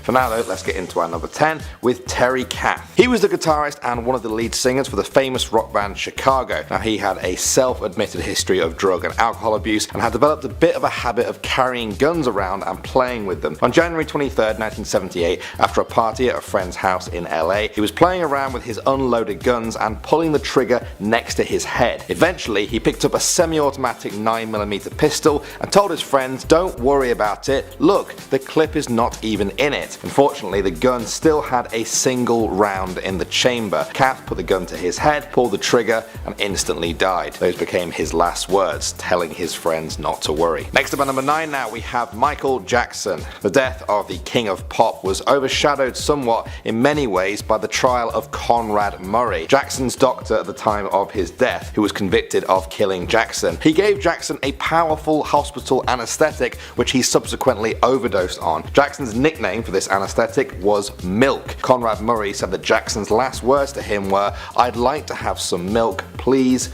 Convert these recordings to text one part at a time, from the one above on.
For now though, let's get into our number 10 with Terry Kath. He was the guitarist and one of the lead singers for the famous rock band Chicago. Now he had a self-admitted history of drug and alcohol abuse and had developed a bit of a habit of carrying guns around and playing with them. On January 23rd, 1978, after a party at a friend's house in LA, he was playing around with his unloaded guns and pulling the trigger next to his head. Eventually, he picked up a semi-automatic 9mm pistol and told his friends, "Don't worry about it, look, the clip is not even in it." Unfortunately, the gun still had a single round in the chamber. Kath put the gun to his head, pulled the trigger, and instantly died. Those became his last words, telling his friends not to worry. Next up at number 9 now, we have Michael Jackson. The death of the king of pop was overshadowed somewhat in many ways by the trial of Conrad Murray, Jackson's doctor at the time of his death, who was convicted of killing Jackson. He gave Jackson a powerful hospital anesthetic, which he subsequently overdosed on. Jackson's nickname for this anesthetic was Milk. Conrad Murray said that Jackson's last words to him were, "I'd like to have some milk, please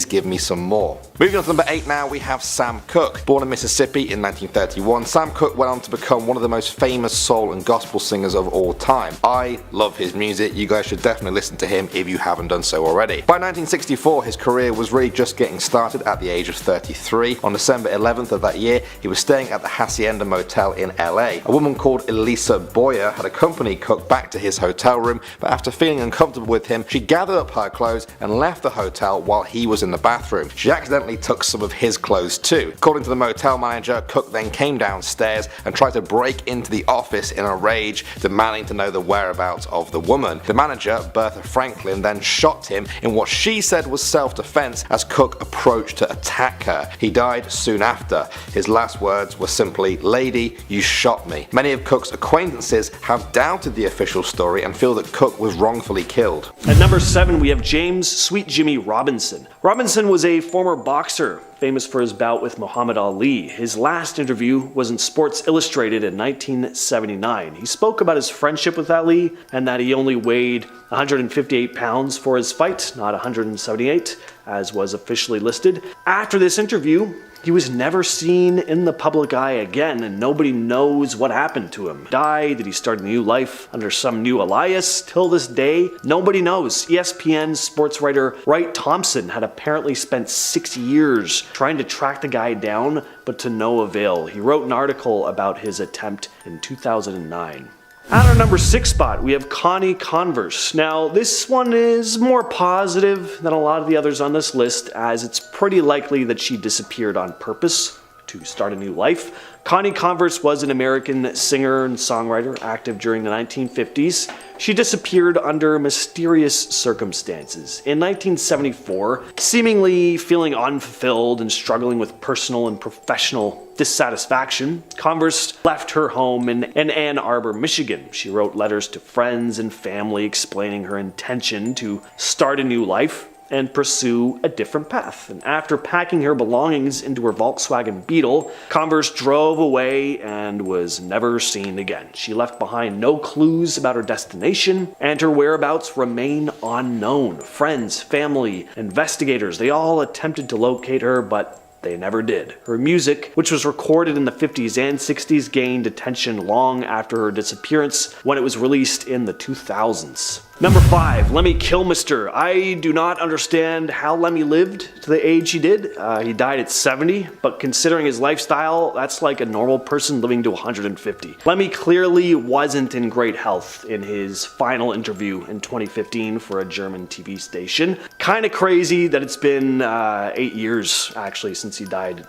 give me some more." Moving on to number 8 now, we have Sam Cooke. Born in Mississippi in 1931, Sam Cooke went on to become one of the most famous soul and gospel singers of all time. I love his music, you guys should definitely listen to him if you haven't done so already. By 1964, his career was really just getting started at the age of 33. On December 11th of that year, he was staying at the Hacienda Motel in LA. A woman called Elisa Boyer had accompanied Cooke back to his hotel room, but after feeling uncomfortable with him, she gathered up her clothes and left the hotel while he was in the bathroom. She accidentally took some of his clothes too. According to the motel manager, Cooke then came downstairs and tried to break into the office in a rage, demanding to know the whereabouts of the woman. The manager, Bertha Franklin, then shot him in what she said was self-defense as Cooke approached to attack her. He died soon after. His last words were simply, "Lady, you shot me." Many of Cooke's acquaintances have doubted the official story and feel that Cooke was wrongfully killed. At number 7, we have James "Sweet Jimmy" Robinson. Robinson was a former boxer, famous for his bout with Muhammad Ali. His last interview was in Sports Illustrated in 1979. He spoke about his friendship with Ali and that he only weighed 158 pounds for his fight, not 178, as was officially listed. After this interview, he was never seen in the public eye again, and nobody knows what happened to him. Died? Did he start a new life under some new alias? Till this day, nobody knows. ESPN sports writer Wright Thompson had apparently spent 6 years trying to track the guy down, but to no avail. He wrote an article about his attempt in 2009. At our number 6 spot, we have Connie Converse. Now, this one is more positive than a lot of the others on this list, as it's pretty likely that she disappeared on purpose to start a new life. Connie Converse was an American singer and songwriter active during the 1950s. She disappeared under mysterious circumstances. In 1974, seemingly feeling unfulfilled and struggling with personal and professional dissatisfaction, Converse left her home in Ann Arbor, Michigan. She wrote letters to friends and family explaining her intention to start a new life and pursue a different path. And after packing her belongings into her Volkswagen Beetle, Converse drove away and was never seen again. She left behind no clues about her destination, and her whereabouts remain unknown. Friends, family, investigators, they all attempted to locate her, but they never did. Her music, which was recorded in the 50s and 60s, gained attention long after her disappearance when it was released in the 2000s. Number 5, Lemmy Kilmister. I do not understand how Lemmy lived to the age he did. He died at 70, but considering his lifestyle, that's like a normal person living to 150. Lemmy clearly wasn't in great health in his final interview in 2015 for a German TV station. Kinda crazy that it's been 8 years actually since he died.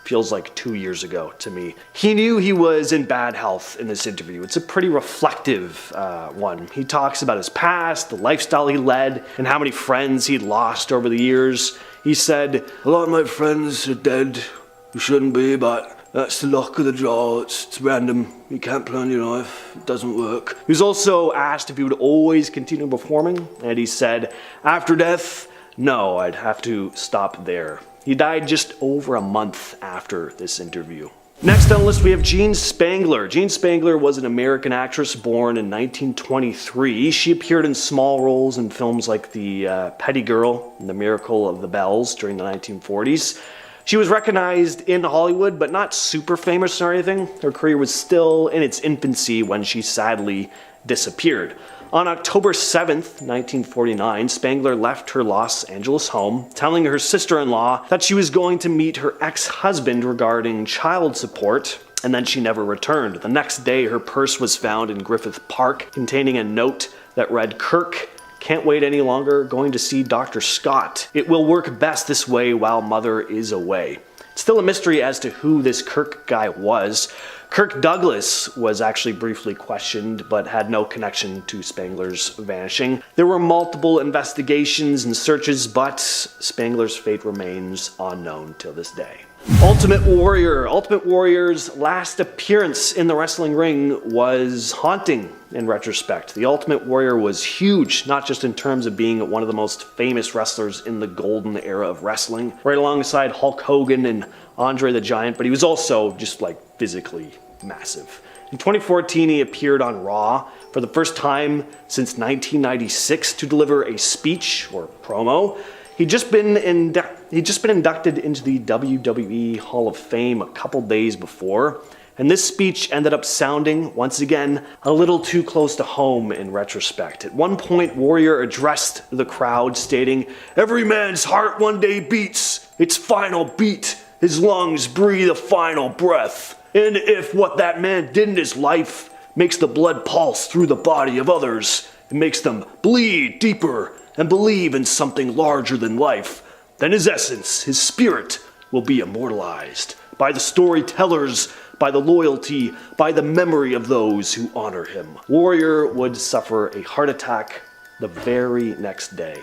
Feels like 2 years ago to me. He knew he was in bad health in this interview. It's a pretty reflective one. He talks about his past, the lifestyle he led, and how many friends he'd lost over the years. He said, "A lot of my friends are dead, who shouldn't be, but that's the luck of the draw. It's random. You can't plan your life. It doesn't work." He was also asked if he would always continue performing, and he said, "After death, no, I'd have to stop there." He died just over a month after this interview. Next on the list we have Jean Spangler. Jean Spangler was an American actress born in 1923. She appeared in small roles in films like The Petty Girl and The Miracle of the Bells during the 1940s. She was recognized in Hollywood, but not super famous or anything. Her career was still in its infancy when she sadly disappeared. On October 7th, 1949, Spangler left her Los Angeles home, telling her sister-in-law that she was going to meet her ex-husband regarding child support, and then she never returned. The next day, her purse was found in Griffith Park, containing a note that read, "Kirk, can't wait any longer, going to see Dr. Scott. It will work best this way while Mother is away." It's still a mystery as to who this Kirk guy was. Kirk Douglas was actually briefly questioned, but had no connection to Spangler's vanishing. There were multiple investigations and searches, but Spangler's fate remains unknown till this day. Ultimate Warrior. Ultimate Warrior's last appearance in the wrestling ring was haunting in retrospect. The Ultimate Warrior was huge, not just in terms of being one of the most famous wrestlers in the golden era of wrestling, right alongside Hulk Hogan and Andre the Giant, but he was also just like physically massive. In 2014, he appeared on Raw for the first time since 1996 to deliver a speech or promo. He'd just been inducted into the WWE Hall of Fame a couple days before, and this speech ended up sounding, once again, a little too close to home in retrospect. At one point, Warrior addressed the crowd, stating, "Every man's heart one day beats its final beat. His lungs breathe a final breath. And if what that man did in his life makes the blood pulse through the body of others, it makes them bleed deeper and believe in something larger than life, then his essence, his spirit, will be immortalized by the storytellers, by the loyalty, by the memory of those who honor him." Warrior would suffer a heart attack the very next day.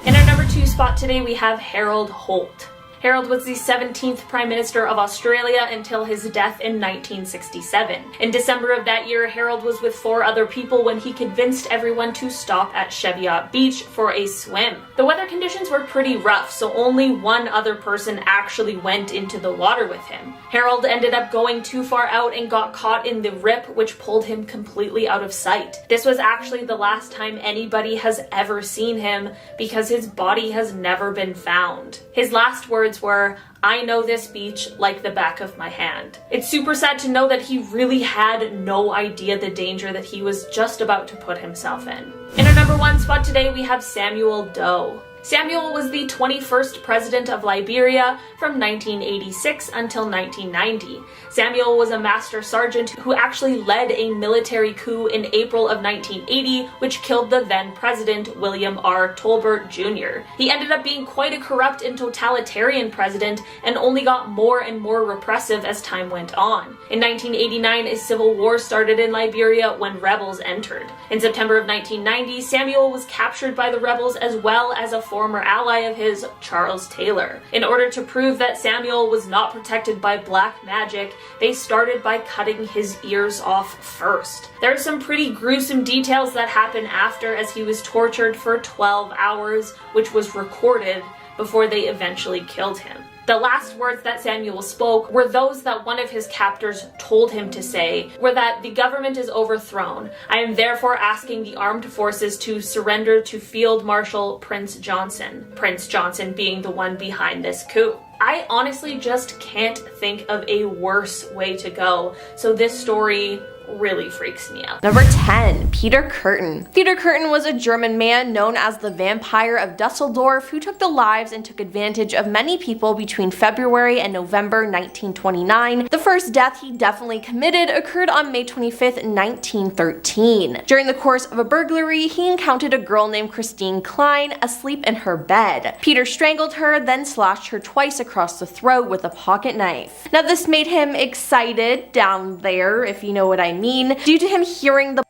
In our number 2 spot today, we have Harold Holt. Harold was the 17th Prime Minister of Australia until his death in 1967. In December of that year, Harold was with 4 other people when he convinced everyone to stop at Cheviot Beach for a swim. The weather conditions were pretty rough, so only one other person actually went into the water with him. Harold ended up going too far out and got caught in the rip, which pulled him completely out of sight. This was actually the last time anybody has ever seen him because his body has never been found. His last words were, "I know this beach like the back of my hand." It's super sad to know that he really had no idea the danger that he was just about to put himself in. In our number 1 spot today, we have Samuel Doe. Samuel was the 21st president of Liberia from 1986 until 1990. Samuel was a master sergeant who actually led a military coup in April of 1980, which killed the then president, William R. Tolbert Jr. He ended up being quite a corrupt and totalitarian president and only got more and more repressive as time went on. In 1989, a civil war started in Liberia when rebels entered. In September of 1990, Samuel was captured by the rebels as well as a former ally of his, Charles Taylor. In order to prove that Samuel was not protected by black magic, they started by cutting his ears off first. There are some pretty gruesome details that happen after, as he was tortured for 12 hours, which was recorded before they eventually killed him. The last words that Samuel spoke were those that one of his captors told him to say, were that the government is overthrown. I am therefore asking the armed forces to surrender to Field Marshal Prince Johnson. Prince Johnson being the one behind this coup. I honestly just can't think of a worse way to go, so this story really freaks me out. Number 10. Peter Kürten. Peter Kürten was a German man known as the Vampire of Dusseldorf who took the lives and took advantage of many people between February and November 1929. The first death he definitely committed occurred on May 25th, 1913. During the course of a burglary, he encountered a girl named Christine Klein asleep in her bed. Peter strangled her, then slashed her twice across the throat with a pocket knife. Now this made him excited down there, if you know what I mean, due to him hearing the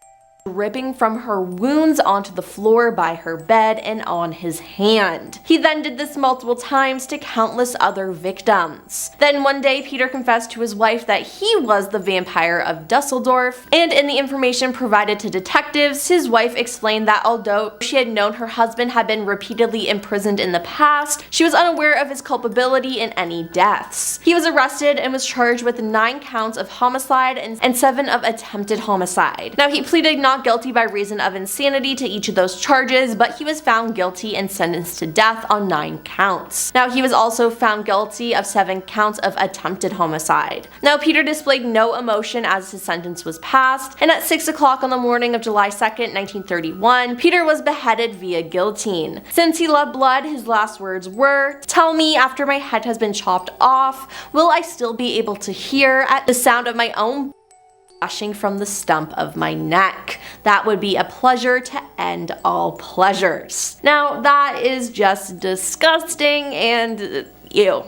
dripping from her wounds onto the floor by her bed and on his hand. He then did this multiple times to countless other victims. Then one day Peter confessed to his wife that he was the Vampire of Dusseldorf, and in the information provided to detectives, his wife explained that although she had known her husband had been repeatedly imprisoned in the past, she was unaware of his culpability in any deaths. He was arrested and was charged with 9 counts of homicide and 7 of attempted homicide. Now he pleaded not not guilty by reason of insanity to each of those charges, but he was found guilty and sentenced to death on 9 counts. Now, he was also found guilty of 7 counts of attempted homicide. Now, Peter displayed no emotion as his sentence was passed, and at 6 o'clock on the morning of July 2nd, 1931, Peter was beheaded via guillotine. Since he loved blood, his last words were, "Tell me, after my head has been chopped off, will I still be able to hear at the sound of my own gushing from the stump of my neck? That would be a pleasure to end all pleasures." Now, that is just disgusting and ew.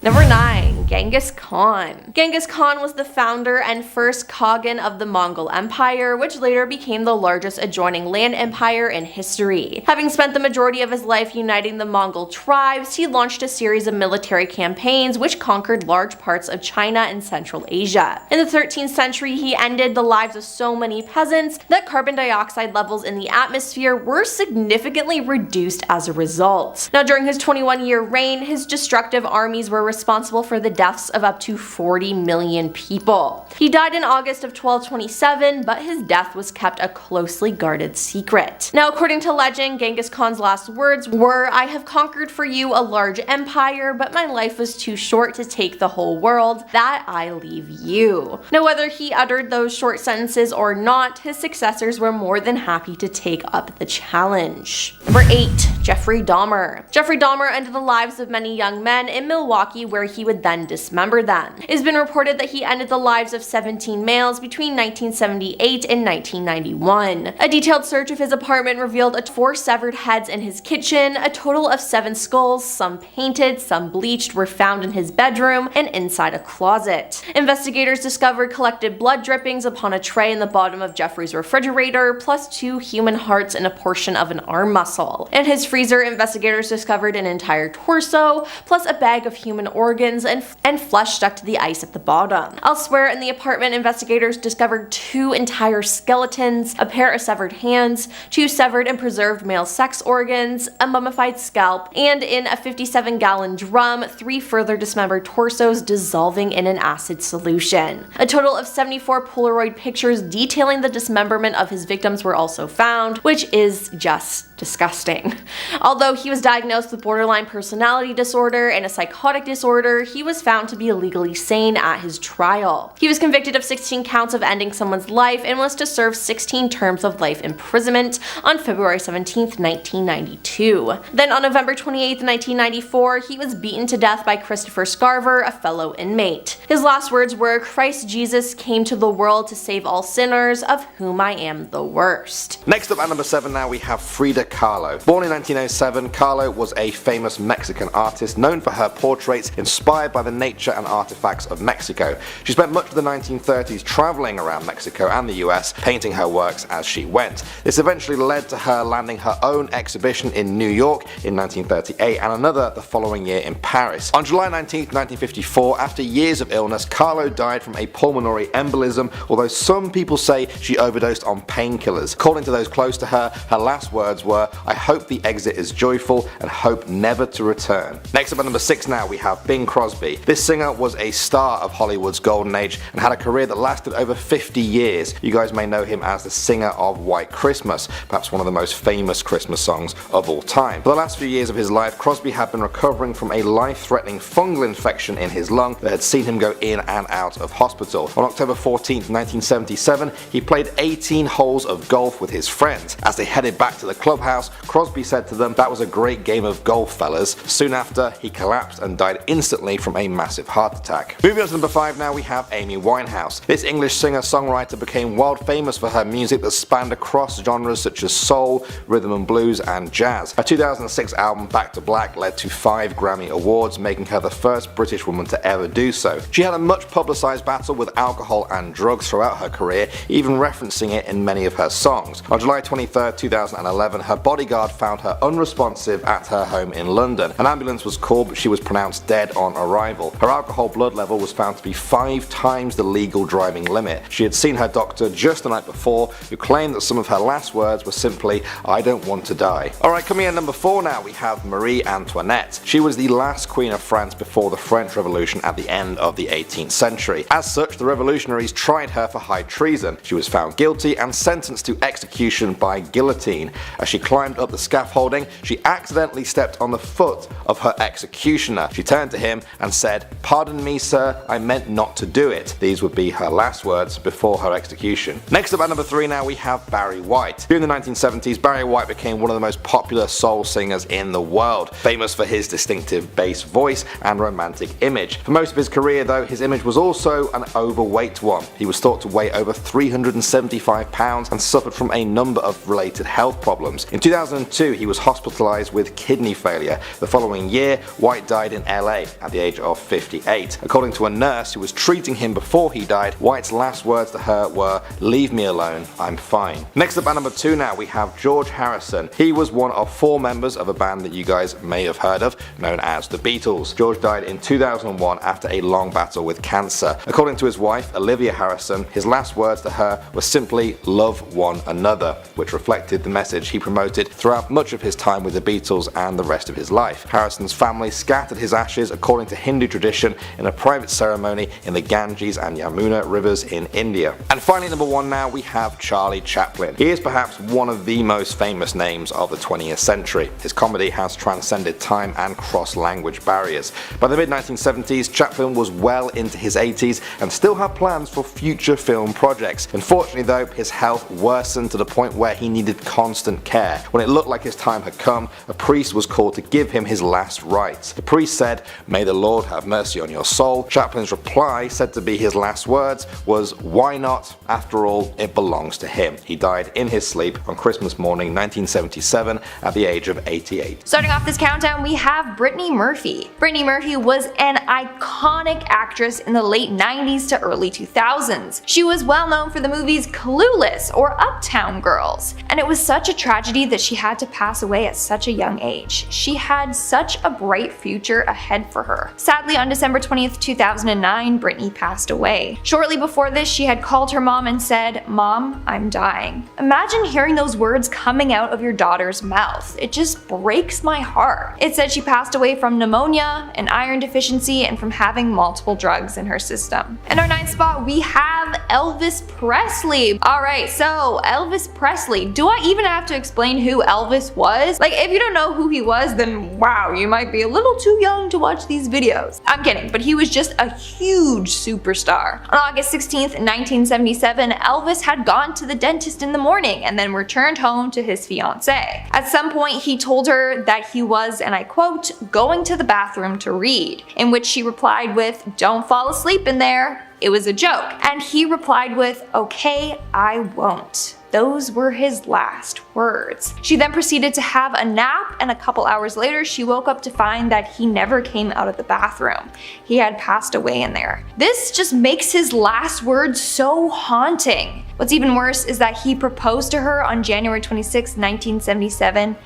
Number 9. Genghis Khan. Genghis Khan was the founder and first Khagan of the Mongol Empire, which later became the largest adjoining land empire in history. Having spent the majority of his life uniting the Mongol tribes, he launched a series of military campaigns which conquered large parts of China and Central Asia. In the 13th century, he ended the lives of so many peasants that carbon dioxide levels in the atmosphere were significantly reduced as a result. Now, during his 21-year reign, his destructive armies were responsible for the deaths of up to 40 million people. He died in August of 1227, but his death was kept a closely guarded secret. Now, according to legend, Genghis Khan's last words were, "I have conquered for you a large empire, but my life was too short to take the whole world. That I leave you." Now, whether he uttered those short sentences or not, his successors were more than happy to take up the challenge. Number 8. Jeffrey Dahmer. Jeffrey Dahmer ended the lives of many young men in Milwaukee, where he would then dismember them. It has been reported that he ended the lives of 17 males between 1978 and 1991. A detailed search of his apartment revealed 4 severed heads in his kitchen. A total of 7 skulls, some painted, some bleached, were found in his bedroom and inside a closet. Investigators discovered collected blood drippings upon a tray in the bottom of Jeffrey's refrigerator, plus 2 human hearts and a portion of an arm muscle. In his freezer, investigators discovered an entire torso, plus a bag of human organs and flesh stuck to the ice at the bottom. Elsewhere in the apartment, investigators discovered 2 entire skeletons, a pair of severed hands, 2 severed and preserved male sex organs, a mummified scalp, and in a 57-gallon drum, 3 further dismembered torsos dissolving in an acid solution. A total of 74 Polaroid pictures detailing the dismemberment of his victims were also found, which is just disgusting. Although he was diagnosed with borderline personality disorder and a psychotic disorder, he was found to be legally sane at his trial. He was convicted of 16 counts of ending someone's life and was to serve 16 terms of life imprisonment on February 17, 1992. Then on November 28, 1994, he was beaten to death by Christopher Scarver, a fellow inmate. His last words were, "Christ Jesus came to the world to save all sinners, of whom I am the worst." Next up at number 7 now we have Frida Kahlo. Born in 1907, Kahlo was a famous Mexican artist known for her portraits inspired by the nature and artifacts of Mexico. She spent much of the 1930s traveling around Mexico and the US, painting her works as she went. This eventually led to her landing her own exhibition in New York in 1938 and another the following year in Paris. On July 19, 1954, after years of illness, Kahlo died from a pulmonary embolism, although some people say she overdosed on painkillers. According to those close to her, her last words were, "I hope the exit is joyful and hope never to return." Next up at number 6 now we have Bing Crosby. This singer was a star of Hollywood's golden age and had a career that lasted over 50 years. You guys may know him as the singer of White Christmas, perhaps one of the most famous Christmas songs of all time. For the last few years of his life, Crosby had been recovering from a life-threatening fungal infection in his lung that had seen him go in and out of hospital. On October 14, 1977, he played 18 holes of golf with his friends. As they headed back to the clubhouse, Crosby said to them, "That was a great game of golf, fellas." Soon after, he collapsed and died instantly from a massive heart attack. Moving on to number 5 now we have Amy Winehouse. This English singer-songwriter became world famous for her music that spanned across genres such as soul, rhythm and blues, and jazz. Her 2006 album Back to Black led to 5 Grammy Awards, making her the first British woman to ever do so. She had a much publicized battle with alcohol and drugs throughout her career, even referencing it in many of her songs. On July 23, 2011, her bodyguard found her unresponsive at her home in London. An ambulance was called, but she was pronounced dead on arrival. Her alcohol blood level was found to be 5 times the legal driving limit. She had seen her doctor just the night before, who claimed that some of her last words were simply, "I don't want to die." Alright, coming in number 4 now, we have Marie Antoinette. She was the last queen of France before the French Revolution at the end of the 18th century. As such, the revolutionaries tried her for high treason. She was found guilty and sentenced to execution by guillotine. As she climbed up the scaffolding, she accidentally stepped on the foot of her executioner. She turned to him and said, "Pardon me, sir, I meant not to do it." These would be her last words before her execution. Next up at number 3 now, we have Barry White. During the 1970s, Barry White became one of the most popular soul singers in the world, famous for his distinctive bass voice and romantic image. For most of his career though, his image was also an overweight one. He was thought to weigh over 375 pounds and suffered from a number of related health problems. In 2002, he was hospitalized with kidney failure. The following year, White died in LA at the age of 58. According to a nurse who was treating him before he died, White's last words to her were, "Leave me alone, I'm fine." Next up at number 2 now, we have George Harrison. He was one of 4 members of a band that you guys may have heard of, known as the Beatles. George died in 2001 after a long battle with cancer. According to his wife, Olivia Harrison, his last words to her were simply, "Love one another," which reflected the message he promoted throughout much of his time with the Beatles and the rest of his life. Harrison's family scattered his ashes, according to Hindu tradition, in a private ceremony in the Ganges and Yamuna rivers in India. And finally, number 1 now, we have Charlie Chaplin. He is perhaps one of the most famous names of the 20th century. His comedy has transcended time and cross-language barriers. By the mid-1970s, Chaplin was well into his 80s and still had plans for future film projects. Unfortunately though, his health worsened to the point where he needed constant care. When it looked like his time had come, a priest was called to give him his last rites. The priest said, "May the Lord have mercy on your soul." Chaplin's reply, said to be his last words, was, "Why not? After all, it belongs to him." He died in his sleep on Christmas morning 1977 at the age of 88. Starting off this countdown, we have Brittany Murphy. Brittany Murphy was an iconic actress in the late 90s to early 2000s. She was well known for the movies Clueless or Uptown Girls, and it was such a tragedy that she had to pass away at such a young age. She had such a bright future ahead for her. Sadly, on December 20th, 2009, Brittany passed away. Shortly before this, she had called her mom and said, "Mom, I'm dying." Imagine hearing those words coming out of your daughter's mouth. It just breaks my heart. It said she passed away from pneumonia, an iron deficiency, and from having multiple drugs in her system. In our 9th spot, we have Elvis Presley. Alright, so Elvis Presley. Do I even have to explain who Elvis was? Like, if you don't know who he was, then wow, you might be a little too young to watch these videos. I'm kidding, but he was just a huge superstar. On August 16th, 1977, Elvis had gone to the dentist in the morning and then returned home to his fiancée. At some point, he told her that he was, and I quote, "going to the bathroom to read," in which she replied with, "Don't fall asleep in there. It was a joke." And he replied with, "Okay, I won't." Those were his last words. She then proceeded to have a nap, and a couple hours later she woke up to find that he never came out of the bathroom. He had passed away in there. This just makes his last words so haunting. What's even worse is that he proposed to her on January 26, 1977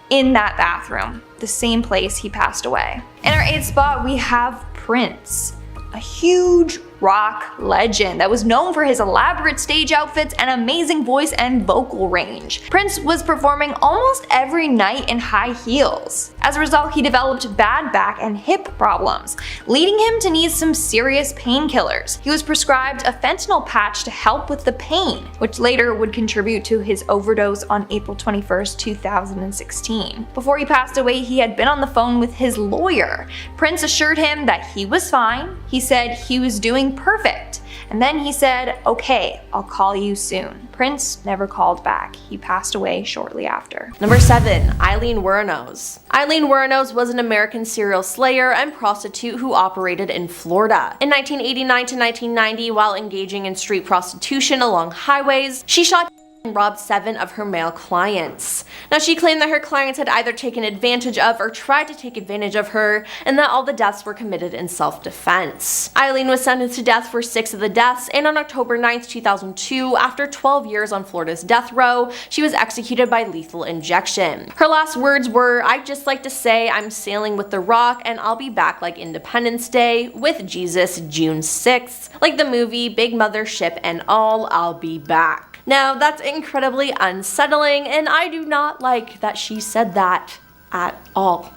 in that bathroom, the same place he passed away. In our 8th spot, we have Prince, a huge rock legend that was known for his elaborate stage outfits and amazing voice and vocal range. Prince was performing almost every night in high heels. As a result, he developed bad back and hip problems, leading him to need some serious painkillers. He was prescribed a fentanyl patch to help with the pain, which later would contribute to his overdose on April 21st, 2016. Before he passed away, he had been on the phone with his lawyer. Prince assured him that he was fine. He said he was doing perfect. And then he said, "Okay, I'll call you soon." Prince never called back. He passed away shortly after. Number 7. Eileen Wuornos. Eileen Wuornos was an American serial slayer and prostitute who operated in Florida. In 1989 to 1990, while engaging in street prostitution along highways, she shot and robbed 7 of her male clients. Now, she claimed that her clients had either taken advantage of or tried to take advantage of her, and that all the deaths were committed in self-defense. Eileen was sentenced to death for 6 of the deaths, and on October 9, 2002, after 12 years on Florida's death row, she was executed by lethal injection. Her last words were, "I'd just like to say I'm sailing with the Rock, and I'll be back like Independence Day, with Jesus, June 6th. Like the movie, big mothership and all, I'll be back." Now, that's incredibly unsettling, and I do not like that she said that at all.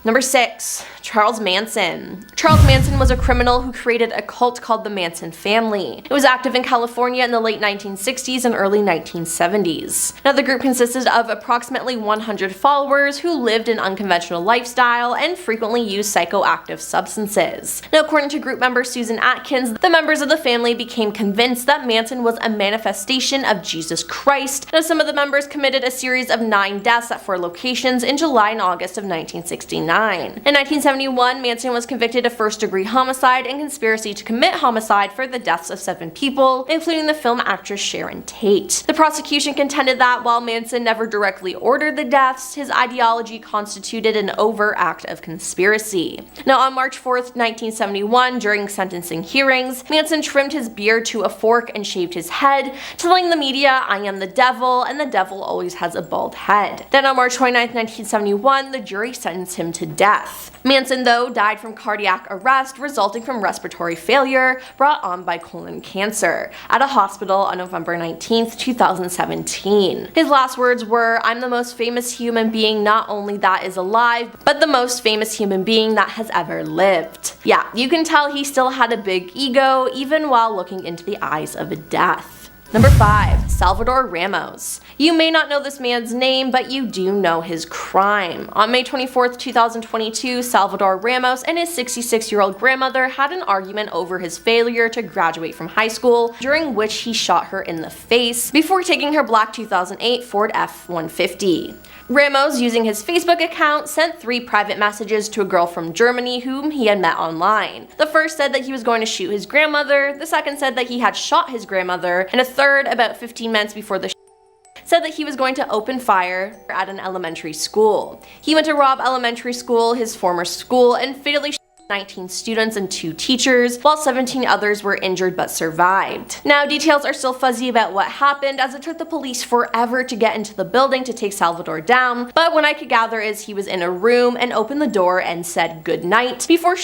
Number 6. Charles Manson. Charles Manson was a criminal who created a cult called the Manson family. It was active in California in the late 1960s and early 1970s. Now, the group consisted of approximately 100 followers who lived an unconventional lifestyle and frequently used psychoactive substances. Now, according to group member Susan Atkins, the members of the family became convinced that Manson was a manifestation of Jesus Christ. Now, some of the members committed a series of 9 deaths at 4 locations in July and August of 1969. In 1971, Manson was convicted of first-degree homicide and conspiracy to commit homicide for the deaths of 7 people, including the film actress Sharon Tate. The prosecution contended that while Manson never directly ordered the deaths, his ideology constituted an overt act of conspiracy. Now, on March 4th, 1971, during sentencing hearings, Manson trimmed his beard to a fork and shaved his head, telling the media, "I am the devil, and the devil always has a bald head." Then on March 29th, 1971, the jury sentenced him to death. Manson, though, died from cardiac arrest resulting from respiratory failure brought on by colon cancer at a hospital on November 19th, 2017. His last words were, "I'm the most famous human being not only that is alive, but the most famous human being that has ever lived." Yeah, you can tell he still had a big ego even while looking into the eyes of death. Number 5. Salvador Ramos. You may not know this man's name, but you do know his crime. On May 24th, 2022, Salvador Ramos and his 66-year-old grandmother had an argument over his failure to graduate from high school, during which he shot her in the face before taking her black 2008 Ford F-150. Ramos, using his Facebook account, sent 3 private messages to a girl from Germany whom he had met online. The first said that he was going to shoot his grandmother, the second said that he had shot his grandmother, and a third, about 15 minutes before the said that he was going to open fire at an elementary school. He went to Robb Elementary School, his former school, and fatally 19 students and 2 teachers, while 17 others were injured but survived. Now, details are still fuzzy about what happened, as it took the police forever to get into the building to take Salvador down, but what I could gather is he was in a room and opened the door and said goodnight before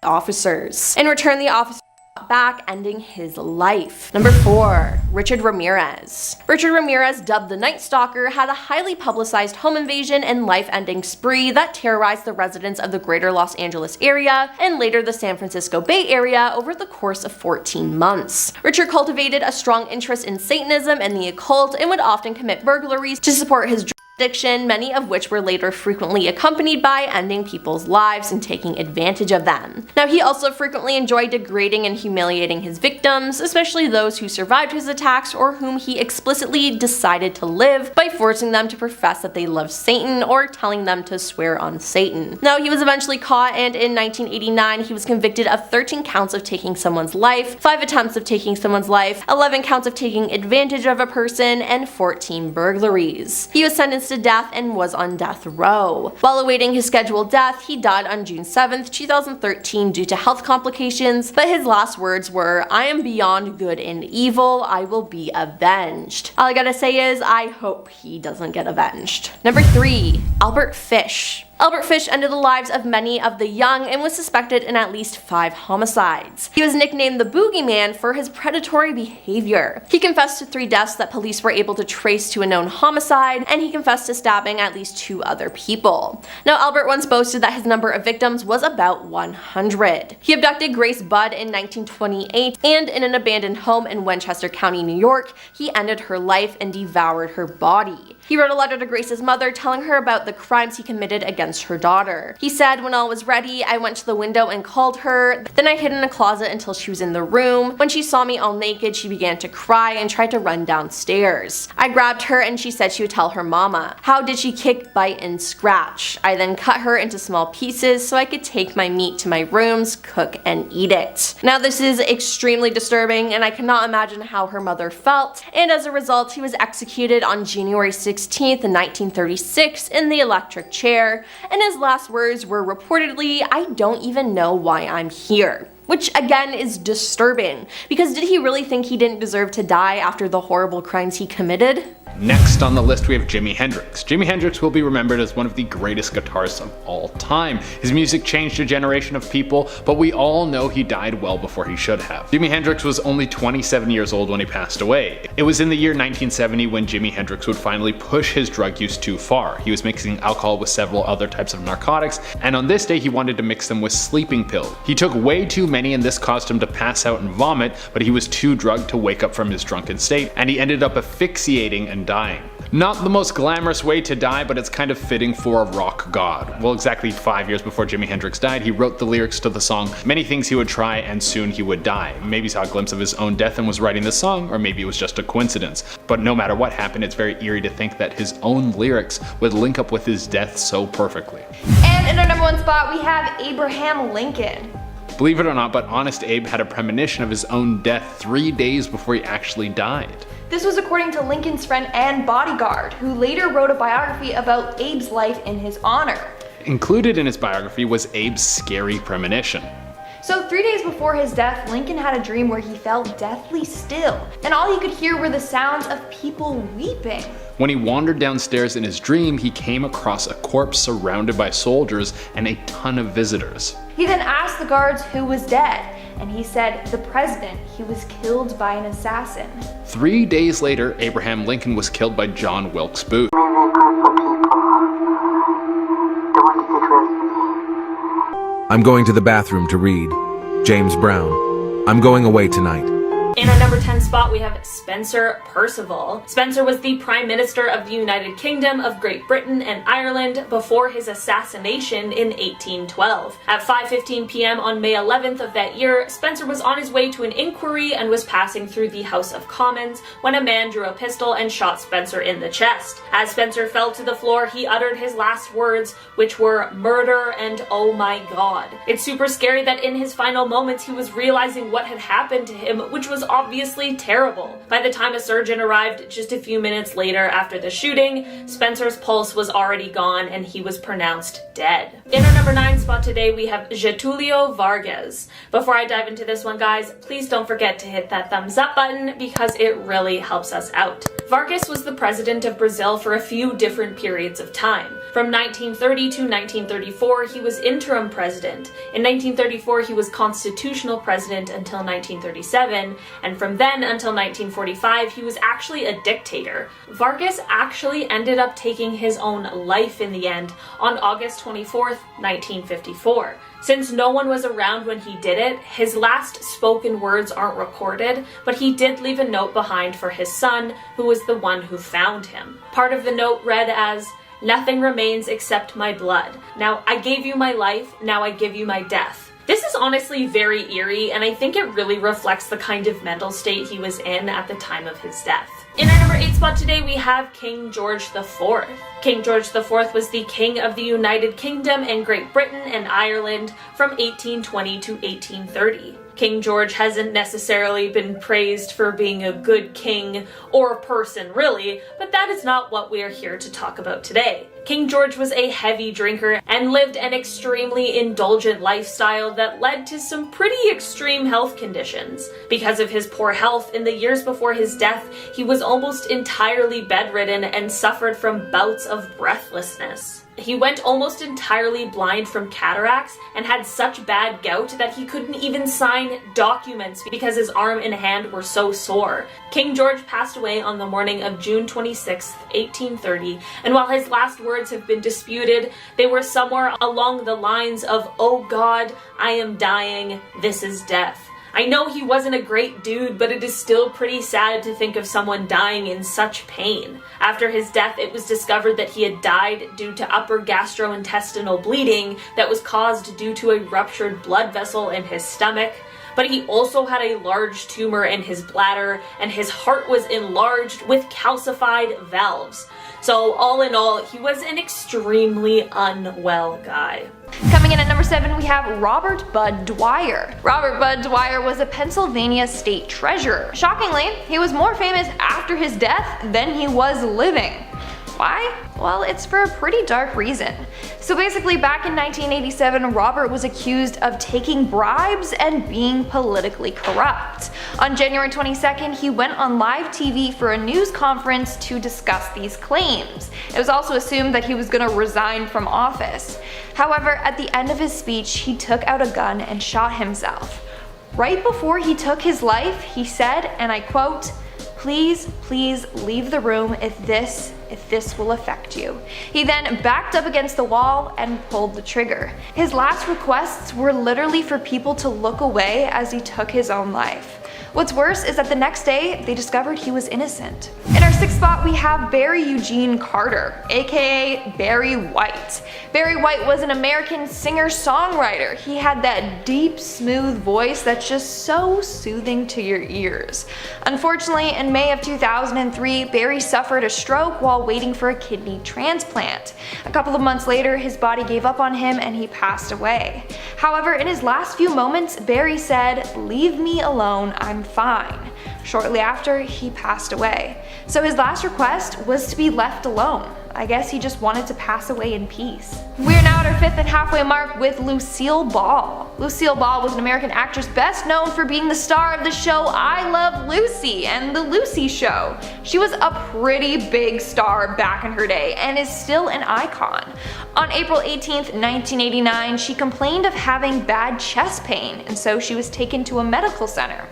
officers. In return, the officer back, ending his life. Number 4. Richard Ramirez. Richard Ramirez, dubbed the Night Stalker, had a highly publicized home invasion and life-ending spree that terrorized the residents of the greater Los Angeles area and later the San Francisco Bay Area over the course of 14 months. Richard cultivated a strong interest in Satanism and the occult and would often commit burglaries to support his addiction, many of which were later frequently accompanied by ending people's lives and taking advantage of them. Now, he also frequently enjoyed degrading and humiliating his victims, especially those who survived his attacks or whom he explicitly decided to live by forcing them to profess that they loved Satan or telling them to swear on Satan. Now, he was eventually caught, and in 1989 he was convicted of 13 counts of taking someone's life, 5 attempts of taking someone's life, 11 counts of taking advantage of a person, and 14 burglaries. He was sentenced to death and was on death row. While awaiting his scheduled death, he died on June 7th, 2013 due to health complications, but his last words were, "I am beyond good and evil, I will be avenged." All I gotta say is, I hope he doesn't get avenged. Number 3. Albert Fish. Albert Fish ended the lives of many of the young and was suspected in at least 5 homicides. He was nicknamed the Boogeyman for his predatory behavior. He confessed to 3 deaths that police were able to trace to a known homicide, and he confessed to stabbing at least 2 other people. Now, Albert once boasted that his number of victims was about 100. He abducted Grace Budd in 1928, and in an abandoned home in Westchester County, New York, he ended her life and devoured her body. He wrote a letter to Grace's mother telling her about the crimes he committed against her daughter. He said, "When all was ready, I went to the window and called her. Then I hid in a closet until she was in the room. When she saw me all naked, she began to cry and tried to run downstairs. I grabbed her and she said she would tell her mama. How did she kick, bite, and scratch? I then cut her into small pieces so I could take my meat to my rooms, cook, and eat it." Now this is extremely disturbing and I cannot imagine how her mother felt, and as a result he was executed on January 16th, 1936 in the electric chair, and his last words were reportedly, "I don't even know why I'm here." Which again is disturbing, because did he really think he didn't deserve to die after the horrible crimes he committed? Next on the list we have Jimi Hendrix. Jimi Hendrix will be remembered as one of the greatest guitarists of all time. His music changed a generation of people, but we all know he died well before he should have. Jimi Hendrix was only 27 years old when he passed away. It was in the year 1970 when Jimi Hendrix would finally push his drug use too far. He was mixing alcohol with several other types of narcotics, and on this day he wanted to mix them with sleeping pills. He took way too many and this caused him to pass out and vomit, but he was too drugged to wake up from his drunken state, and he ended up asphyxiating and dying. Not the most glamorous way to die, but it's kind of fitting for a rock god. Well, exactly 5 years before Jimi Hendrix died, he wrote the lyrics to the song "Many Things He Would Try and Soon He Would Die." Maybe he saw a glimpse of his own death and was writing the song, or maybe it was just a coincidence. But no matter what happened, it's very eerie to think that his own lyrics would link up with his death so perfectly. And in our number 1 spot, we have Abraham Lincoln. Believe it or not, but Honest Abe had a premonition of his own death 3 days before he actually died. This was according to Lincoln's friend and bodyguard, who later wrote a biography about Abe's life in his honor. Included in his biography was Abe's scary premonition. So 3 days before his death, Lincoln had a dream where he fell deathly still, and all he could hear were the sounds of people weeping. When he wandered downstairs in his dream, he came across a corpse surrounded by soldiers and a ton of visitors. He then asked the guards who was dead, and he said, "The president, he was killed by an assassin." 3 days later, Abraham Lincoln was killed by John Wilkes Booth. I'm going to the bathroom to read. James Brown. I'm going away tonight. In our number 10 spot, we have Spencer Perceval. Spencer was the Prime Minister of the United Kingdom of Great Britain and Ireland before his assassination in 1812. At 5:15 p.m. on May 11th of that year, Spencer was on his way to an inquiry and was passing through the House of Commons when a man drew a pistol and shot Spencer in the chest. As Spencer fell to the floor, he uttered his last words, which were "murder" and "oh my god." It's super scary that in his final moments he was realizing what had happened to him, which was obviously terrible. By the time a surgeon arrived just a few minutes later after the shooting, Spencer's pulse was already gone and he was pronounced dead. In our number 9 spot today, we have Getulio Vargas. Before I dive into this one, guys, please don't forget to hit that thumbs up button because it really helps us out. Vargas was the president of Brazil for a few different periods of time. From 1930 to 1934, he was interim president. In 1934, he was constitutional president until 1937, and from then until 1945, he was actually a dictator. Vargas actually ended up taking his own life in the end on August 24th, 1954. Since no one was around when he did it, his last spoken words aren't recorded, but he did leave a note behind for his son, who was the one who found him. Part of the note read as, "Nothing remains except my blood. Now I gave you my life, now I give you my death." This is honestly very eerie, and I think it really reflects the kind of mental state he was in at the time of his death. In our number 8 spot today, we have King George IV. King George IV was the king of the United Kingdom and Great Britain and Ireland from 1820 to 1830. King George hasn't necessarily been praised for being a good king or person, really, but that is not what we are here to talk about today. King George was a heavy drinker and lived an extremely indulgent lifestyle that led to some pretty extreme health conditions. Because of his poor health, in the years before his death, he was almost entirely bedridden and suffered from bouts of breathlessness. He went almost entirely blind from cataracts and had such bad gout that he couldn't even sign documents because his arm and hand were so sore. King George passed away on the morning of June 26, 1830, and while his last words have been disputed, they were somewhere along the lines of, "Oh God, I am dying, this is death. I know he wasn't a great dude, but it is still pretty sad to think of someone dying in such pain. After his death, it was discovered that he had died due to upper gastrointestinal bleeding that was caused due to a ruptured blood vessel in his stomach. But he also had a large tumor in his bladder, and his heart was enlarged with calcified valves. So all in all, he was an extremely unwell guy. Coming in at number 7, we have Robert Bud Dwyer. Robert Bud Dwyer was a Pennsylvania state treasurer. Shockingly, he was more famous after his death than he was living. Why? Well, it's for a pretty dark reason. So basically, back in 1987, Robert was accused of taking bribes and being politically corrupt. On January 22nd, he went on live TV for a news conference to discuss these claims. It was also assumed that he was going to resign from office. However, at the end of his speech, he took out a gun and shot himself. Right before he took his life, he said, and I quote, "Please, please leave the room if this will affect you." He then backed up against the wall and pulled the trigger. His last requests were literally for people to look away as he took his own life. What's worse is that the next day, they discovered he was innocent. In our 6th spot, we have Barry Eugene Carter, aka Barry White. Barry White was an American singer-songwriter. He had that deep, smooth voice that's just so soothing to your ears. Unfortunately, in May of 2003, Barry suffered a stroke while waiting for a kidney transplant. A couple of months later, his body gave up on him and he passed away. However, in his last few moments, Barry said, "Leave me alone, I'm fine." Shortly after, he passed away. So his last request was to be left alone. I guess he just wanted to pass away in peace. We're now at our 5th and halfway mark with Lucille Ball. Lucille Ball was an American actress best known for being the star of the show I Love Lucy and The Lucy Show. She was a pretty big star back in her day and is still an icon. On April 18th, 1989, she complained of having bad chest pain, and so she was taken to a medical center.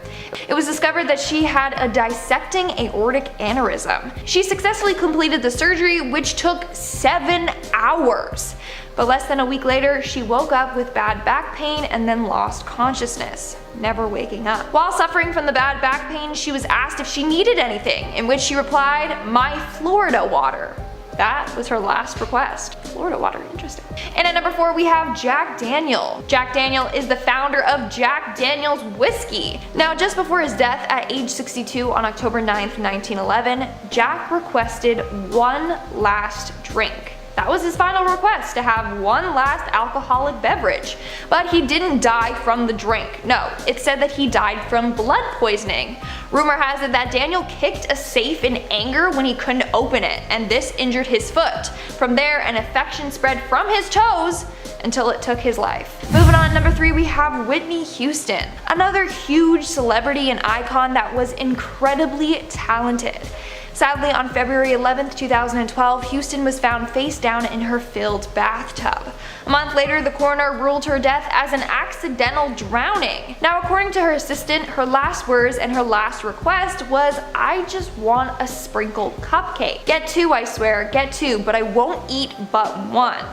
It was discovered that she had a dissecting aortic aneurysm. She successfully completed the surgery, which took 7 hours. But less than a week later, she woke up with bad back pain and then lost consciousness, never waking up. While suffering from the bad back pain, she was asked if she needed anything, in which she replied, "My Florida water." That was her last request. Florida water, interesting. And at number 4, we have Jack Daniel. Jack Daniel is the founder of Jack Daniel's Whiskey. Now, just before his death at age 62 on October 9th, 1911, Jack requested one last drink. That was his final request, to have one last alcoholic beverage. But he didn't die from the drink. No, it said that he died from blood poisoning. Rumor has it that Daniel kicked a safe in anger when he couldn't open it, and this injured his foot. From there, an infection spread from his toes until it took his life. Moving on, number 3, we have Whitney Houston, another huge celebrity and icon that was incredibly talented. Sadly, on February 11th, 2012, Houston was found face down in her filled bathtub. A month later, the coroner ruled her death as an accidental drowning. Now, according to her assistant, her last words and her last request was, "I just want a sprinkled cupcake. Get 2, I swear, get 2, but I won't eat but 1.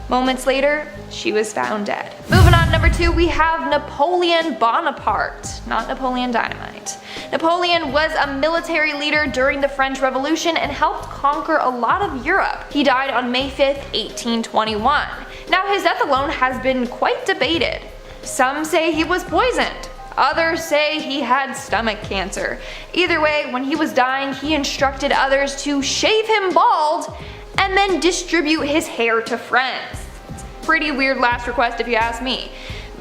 Moments later, she was found dead. Moving on, number 2, we have Napoleon Bonaparte, not Napoleon Dynamite. Napoleon was a military leader during the French Revolution and helped conquer a lot of Europe. He died on May 5th, 1821. Now, his death alone has been quite debated. Some say he was poisoned. Others say he had stomach cancer. Either way, when he was dying, he instructed others to shave him bald and then distribute his hair to friends. It's a pretty weird last request if you ask me.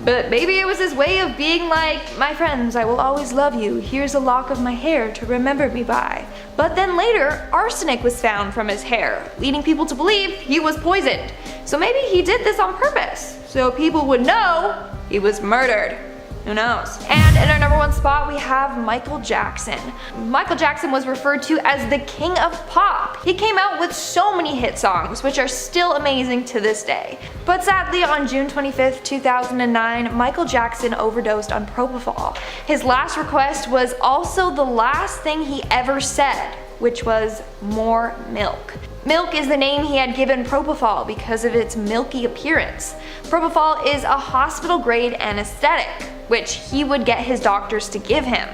But maybe it was his way of being like, "My friends, I will always love you. Here's a lock of my hair to remember me by." But then later, arsenic was found from his hair, leading people to believe he was poisoned. So maybe he did this on purpose, so people would know he was murdered. Who knows? And in our number 1 spot, we have Michael Jackson. Michael Jackson was referred to as the king of pop. He came out with so many hit songs, which are still amazing to this day. But sadly, on June 25th, 2009, Michael Jackson overdosed on propofol. His last request was also the last thing he ever said, which was more milk. Milk is the name he had given propofol because of its milky appearance. Propofol is a hospital-grade anesthetic. which he would get his doctors to give him.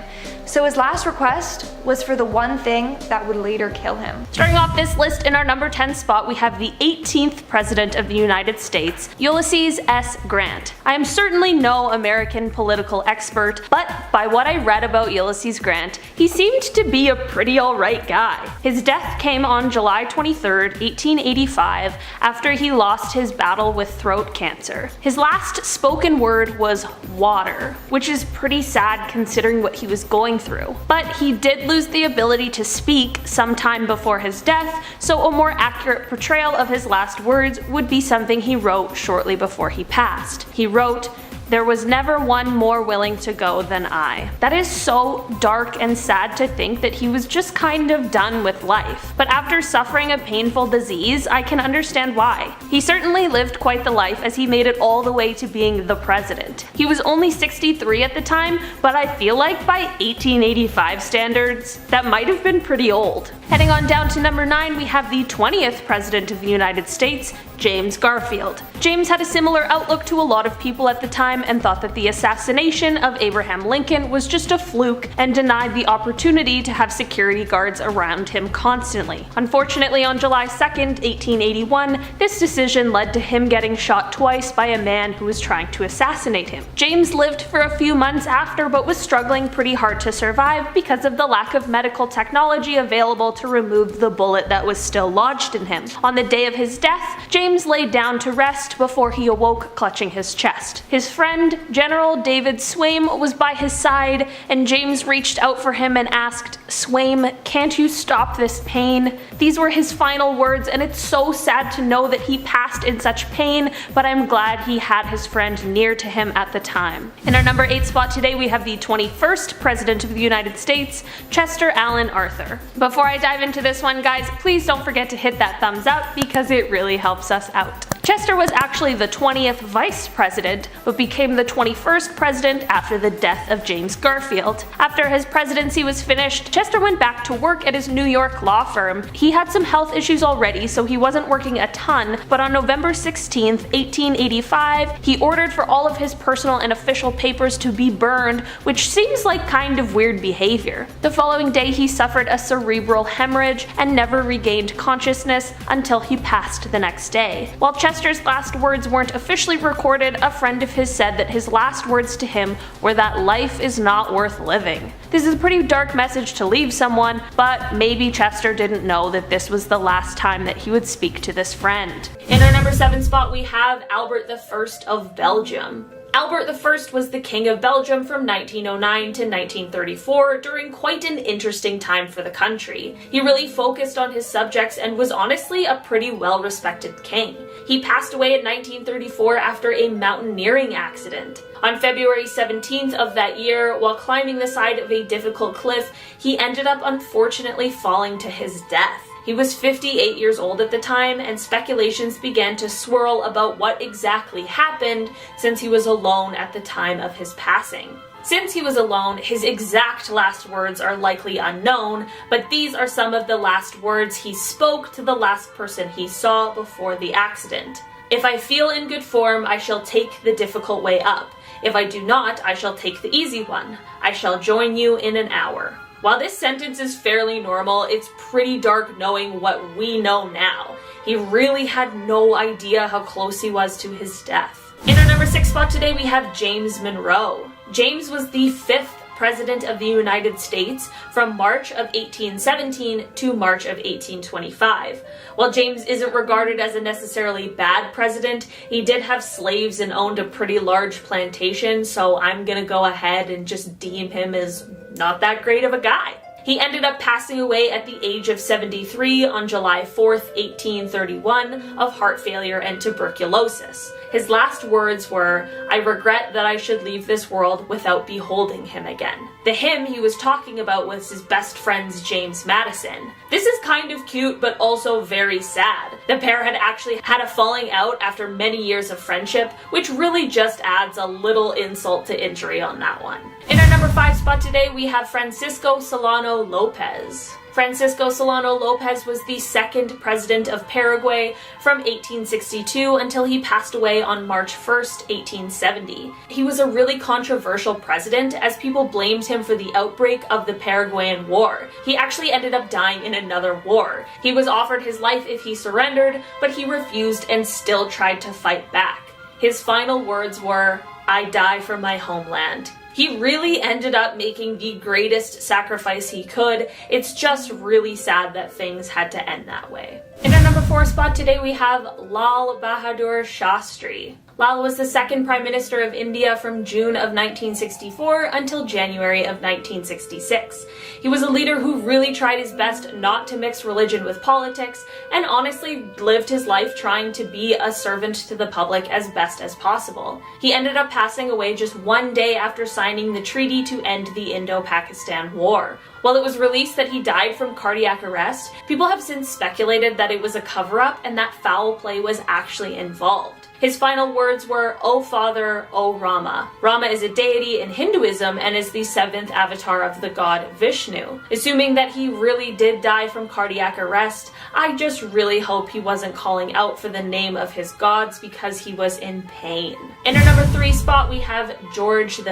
So his last request was for the one thing that would later kill him. Starting off this list in our number 10 spot, we have the 18th President of the United States, Ulysses S. Grant. I am certainly no American political expert, but by what I read about Ulysses Grant, he seemed to be a pretty alright guy. His death came on July 23, 1885, after he lost his battle with throat cancer. His last spoken word was water, which is pretty sad considering what he was going through. But he did lose the ability to speak sometime before his death, so a more accurate portrayal of his last words would be something he wrote shortly before he passed. He wrote, "There was never one more willing to go than I." That is so dark and sad to think that he was just kind of done with life. But after suffering a painful disease, I can understand why. He certainly lived quite the life as he made it all the way to being the president. He was only 63 at the time, but I feel like by 1885 standards, that might have been pretty old. Heading on down to number 9, we have the 20th President of the United States, James Garfield. James had a similar outlook to a lot of people at the time and thought that the assassination of Abraham Lincoln was just a fluke and denied the opportunity to have security guards around him constantly. Unfortunately, on July 2nd, 1881, this decision led to him getting shot twice by a man who was trying to assassinate him. James lived for a few months after, but was struggling pretty hard to survive because of the lack of medical technology available to remove the bullet that was still lodged in him. On the day of his death, James laid down to rest before he awoke clutching his chest. His friend, General David Swaim, was by his side, and James reached out for him and asked, "Swaim, can't you stop this pain?" These were his final words, and it's so sad to know that he passed in such pain, but I'm glad he had his friend near to him at the time. In our number 8 spot today, we have the 21st President of the United States, Chester Alan Arthur. Before I dive into this one, guys, please don't forget to hit that thumbs up because it really helps us out. Chester was actually the 20th vice president, but became the 21st president after the death of James Garfield. After his presidency was finished, Chester went back to work at his New York law firm. He had some health issues already, so he wasn't working a ton, but on November 16th, 1885, he ordered for all of his personal and official papers to be burned, which seems like kind of weird behavior. The following day, he suffered a cerebral hemorrhage and never regained consciousness until he passed the next day. While Chester's last words weren't officially recorded, a friend of his said that his last words to him were that life is not worth living. This is a pretty dark message to leave someone, but maybe Chester didn't know that this was the last time that he would speak to this friend. In our number 7 spot, we have Albert I of Belgium. Albert I was the King of Belgium from 1909 to 1934 during quite an interesting time for the country. He really focused on his subjects and was honestly a pretty well-respected king. He passed away in 1934 after a mountaineering accident. On February 17th of that year, while climbing the side of a difficult cliff, he ended up unfortunately falling to his death. He was 58 years old at the time, and speculations began to swirl about what exactly happened since he was alone at the time of his passing. Since he was alone, his exact last words are likely unknown, but these are some of the last words he spoke to the last person he saw before the accident. "If I feel in good form, I shall take the difficult way up. If I do not, I shall take the easy one. I shall join you in an hour." While this sentence is fairly normal, it's pretty dark knowing what we know now. He really had no idea how close he was to his death. In our number 6 spot today, we have James Monroe. James was the 5th President of the United States from March of 1817 to March of 1825. While James isn't regarded as a necessarily bad president, he did have slaves and owned a pretty large plantation, so I'm gonna go ahead and just deem him as not that great of a guy. He ended up passing away at the age of 73 on July 4th, 1831, of heart failure and tuberculosis. His last words were, "I regret that I should leave this world without beholding him again." The him he was talking about was his best friend's James Madison. This is kind of cute, but also very sad. The pair had actually had a falling out after many years of friendship, which really just adds a little insult to injury on that one. In our number 5 spot today, we have Francisco Solano Lopez. Francisco Solano Lopez was the second president of Paraguay from 1862 until he passed away on March 1st, 1870. He was a really controversial president as people blamed him for the outbreak of the Paraguayan War. He actually ended up dying in another war. He was offered his life if he surrendered, but he refused and still tried to fight back. His final words were, "I die for my homeland." He really ended up making the greatest sacrifice he could. It's just really sad that things had to end that way. In our number 4 spot today, we have Lal Bahadur Shastri. Lal was the second Prime Minister of India from June of 1964 until January of 1966. He was a leader who really tried his best not to mix religion with politics, and honestly lived his life trying to be a servant to the public as best as possible. He ended up passing away just one day after signing the treaty to end the Indo-Pakistan War. While it was released that he died from cardiac arrest, people have since speculated that it was a cover-up and that foul play was actually involved. His final words were, "O Father, O Rama." Rama is a deity in Hinduism and is the 7th avatar of the god Vishnu. Assuming that he really did die from cardiac arrest, I just really hope he wasn't calling out for the name of his gods because he was in pain. In our number 3 spot, we have George V.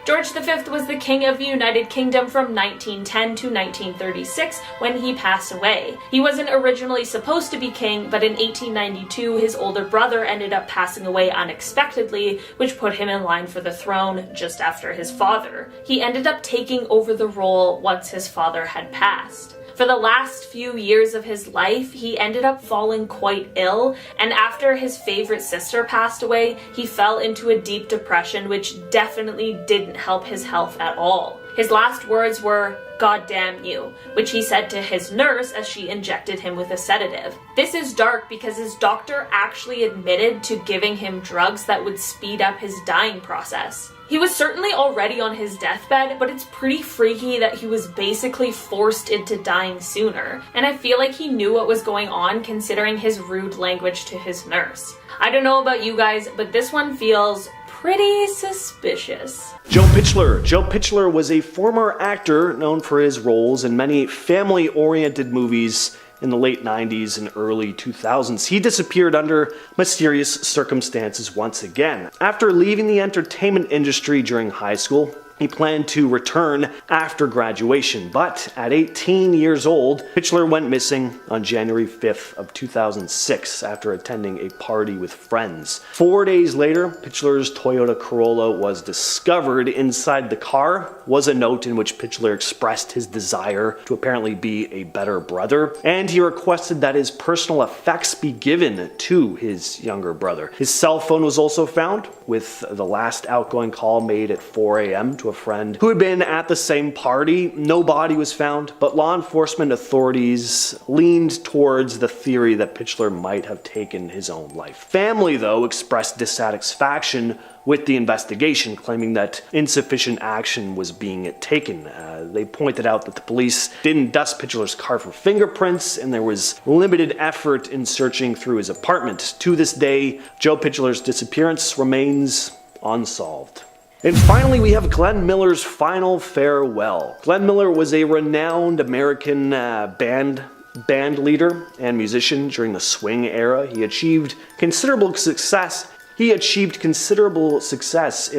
George V was the King of the United Kingdom from 1910 to 1936 when he passed away. He wasn't originally supposed to be king, but in 1892 his older brother ended up passing away unexpectedly, which put him in line for the throne just after his father. He ended up taking over the role once his father had passed. For the last few years of his life, he ended up falling quite ill, and after his favorite sister passed away, he fell into a deep depression, which definitely didn't help his health at all. His last words were, "God damn you," which he said to his nurse as she injected him with a sedative. This is dark because his doctor actually admitted to giving him drugs that would speed up his dying process. He was certainly already on his deathbed, but it's pretty freaky that he was basically forced into dying sooner, and I feel like he knew what was going on considering his rude language to his nurse. I don't know about you guys, but this one feels pretty suspicious. Joe Pitchler. Joe Pitchler was a former actor known for his roles in many family-oriented movies in the late 90s and early 2000s. He disappeared under mysterious circumstances once again. After leaving the entertainment industry during high school, he planned to return after graduation, but at 18 years old, Pitchler went missing on January 5th of 2006 after attending a party with friends. 4 days later, Pitchler's Toyota Corolla was discovered. Inside the car was a note in which Pitchler expressed his desire to apparently be a better brother, and he requested that his personal effects be given to his younger brother. His cell phone was also found, with the last outgoing call made at 4 a.m. to a friend who had been at the same party. No body was found, but law enforcement authorities leaned towards the theory that Pitchler might have taken his own life. Family, though, expressed dissatisfaction with the investigation, claiming that insufficient action was being taken. They pointed out that the police didn't dust Pitchler's car for fingerprints, and there was limited effort in searching through his apartment. To this day, Joe Pitchler's disappearance remains unsolved. And finally, we have Glenn Miller's final farewell. Glenn Miller was a renowned American band leader and musician during the swing era. He achieved considerable success in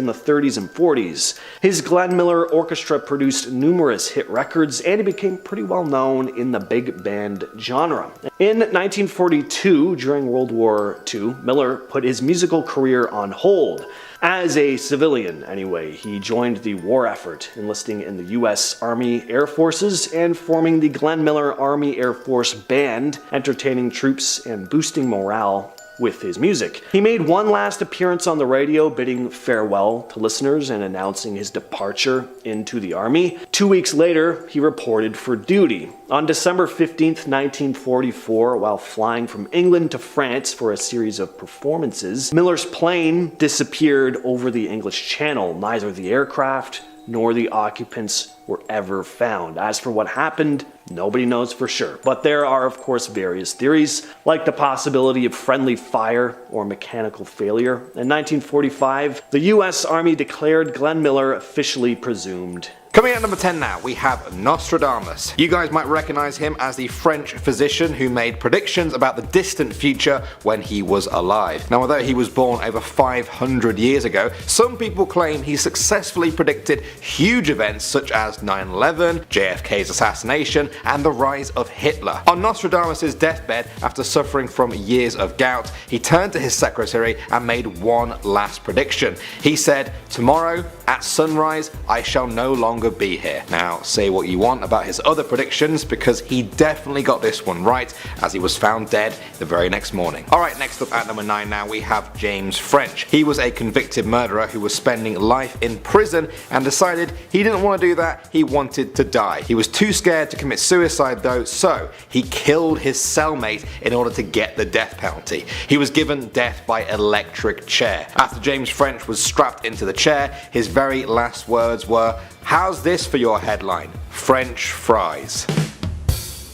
the 30s and 40s. His Glenn Miller Orchestra produced numerous hit records, and he became pretty well known in the big band genre. In 1942, during World War II, Miller put his musical career on hold. As a civilian, anyway, he joined the war effort, enlisting in the U.S. Army Air Forces and forming the Glenn Miller Army Air Force Band, entertaining troops and boosting morale with his music. He made one last appearance on the radio, bidding farewell to listeners and announcing his departure into the Army. 2 weeks later, he reported for duty. On December 15th, 1944, while flying from England to France for a series of performances, Miller's plane disappeared over the English Channel. Neither the aircraft nor the occupants were ever found. As for what happened, nobody knows for sure. But there are, of course, various theories, like the possibility of friendly fire or mechanical failure. In 1945, the U.S. Army declared Glenn Miller officially presumed Coming at number 10 now, we have Nostradamus. You guys might recognize him as the French physician who made predictions about the distant future when he was alive. Now, although he was born over 500 years ago, some people claim he successfully predicted huge events such as 9/11, JFK's assassination, and the rise of Hitler. On Nostradamus' deathbed, after suffering from years of gout, he turned to his secretary and made one last prediction. He said, "Tomorrow, at sunrise, I shall no longer be here." Now, say what you want about his other predictions, because he definitely got this one right, as he was found dead the very next morning. Alright, next up at number 9 now, we have James French. He was a convicted murderer who was spending life in prison and decided he didn't want to do that, he wanted to die. He was too scared to commit suicide though, so he killed his cellmate in order to get the death penalty. He was given death by electric chair. After James French was strapped into the chair, his very last words were, "How's this for your headline? French fries."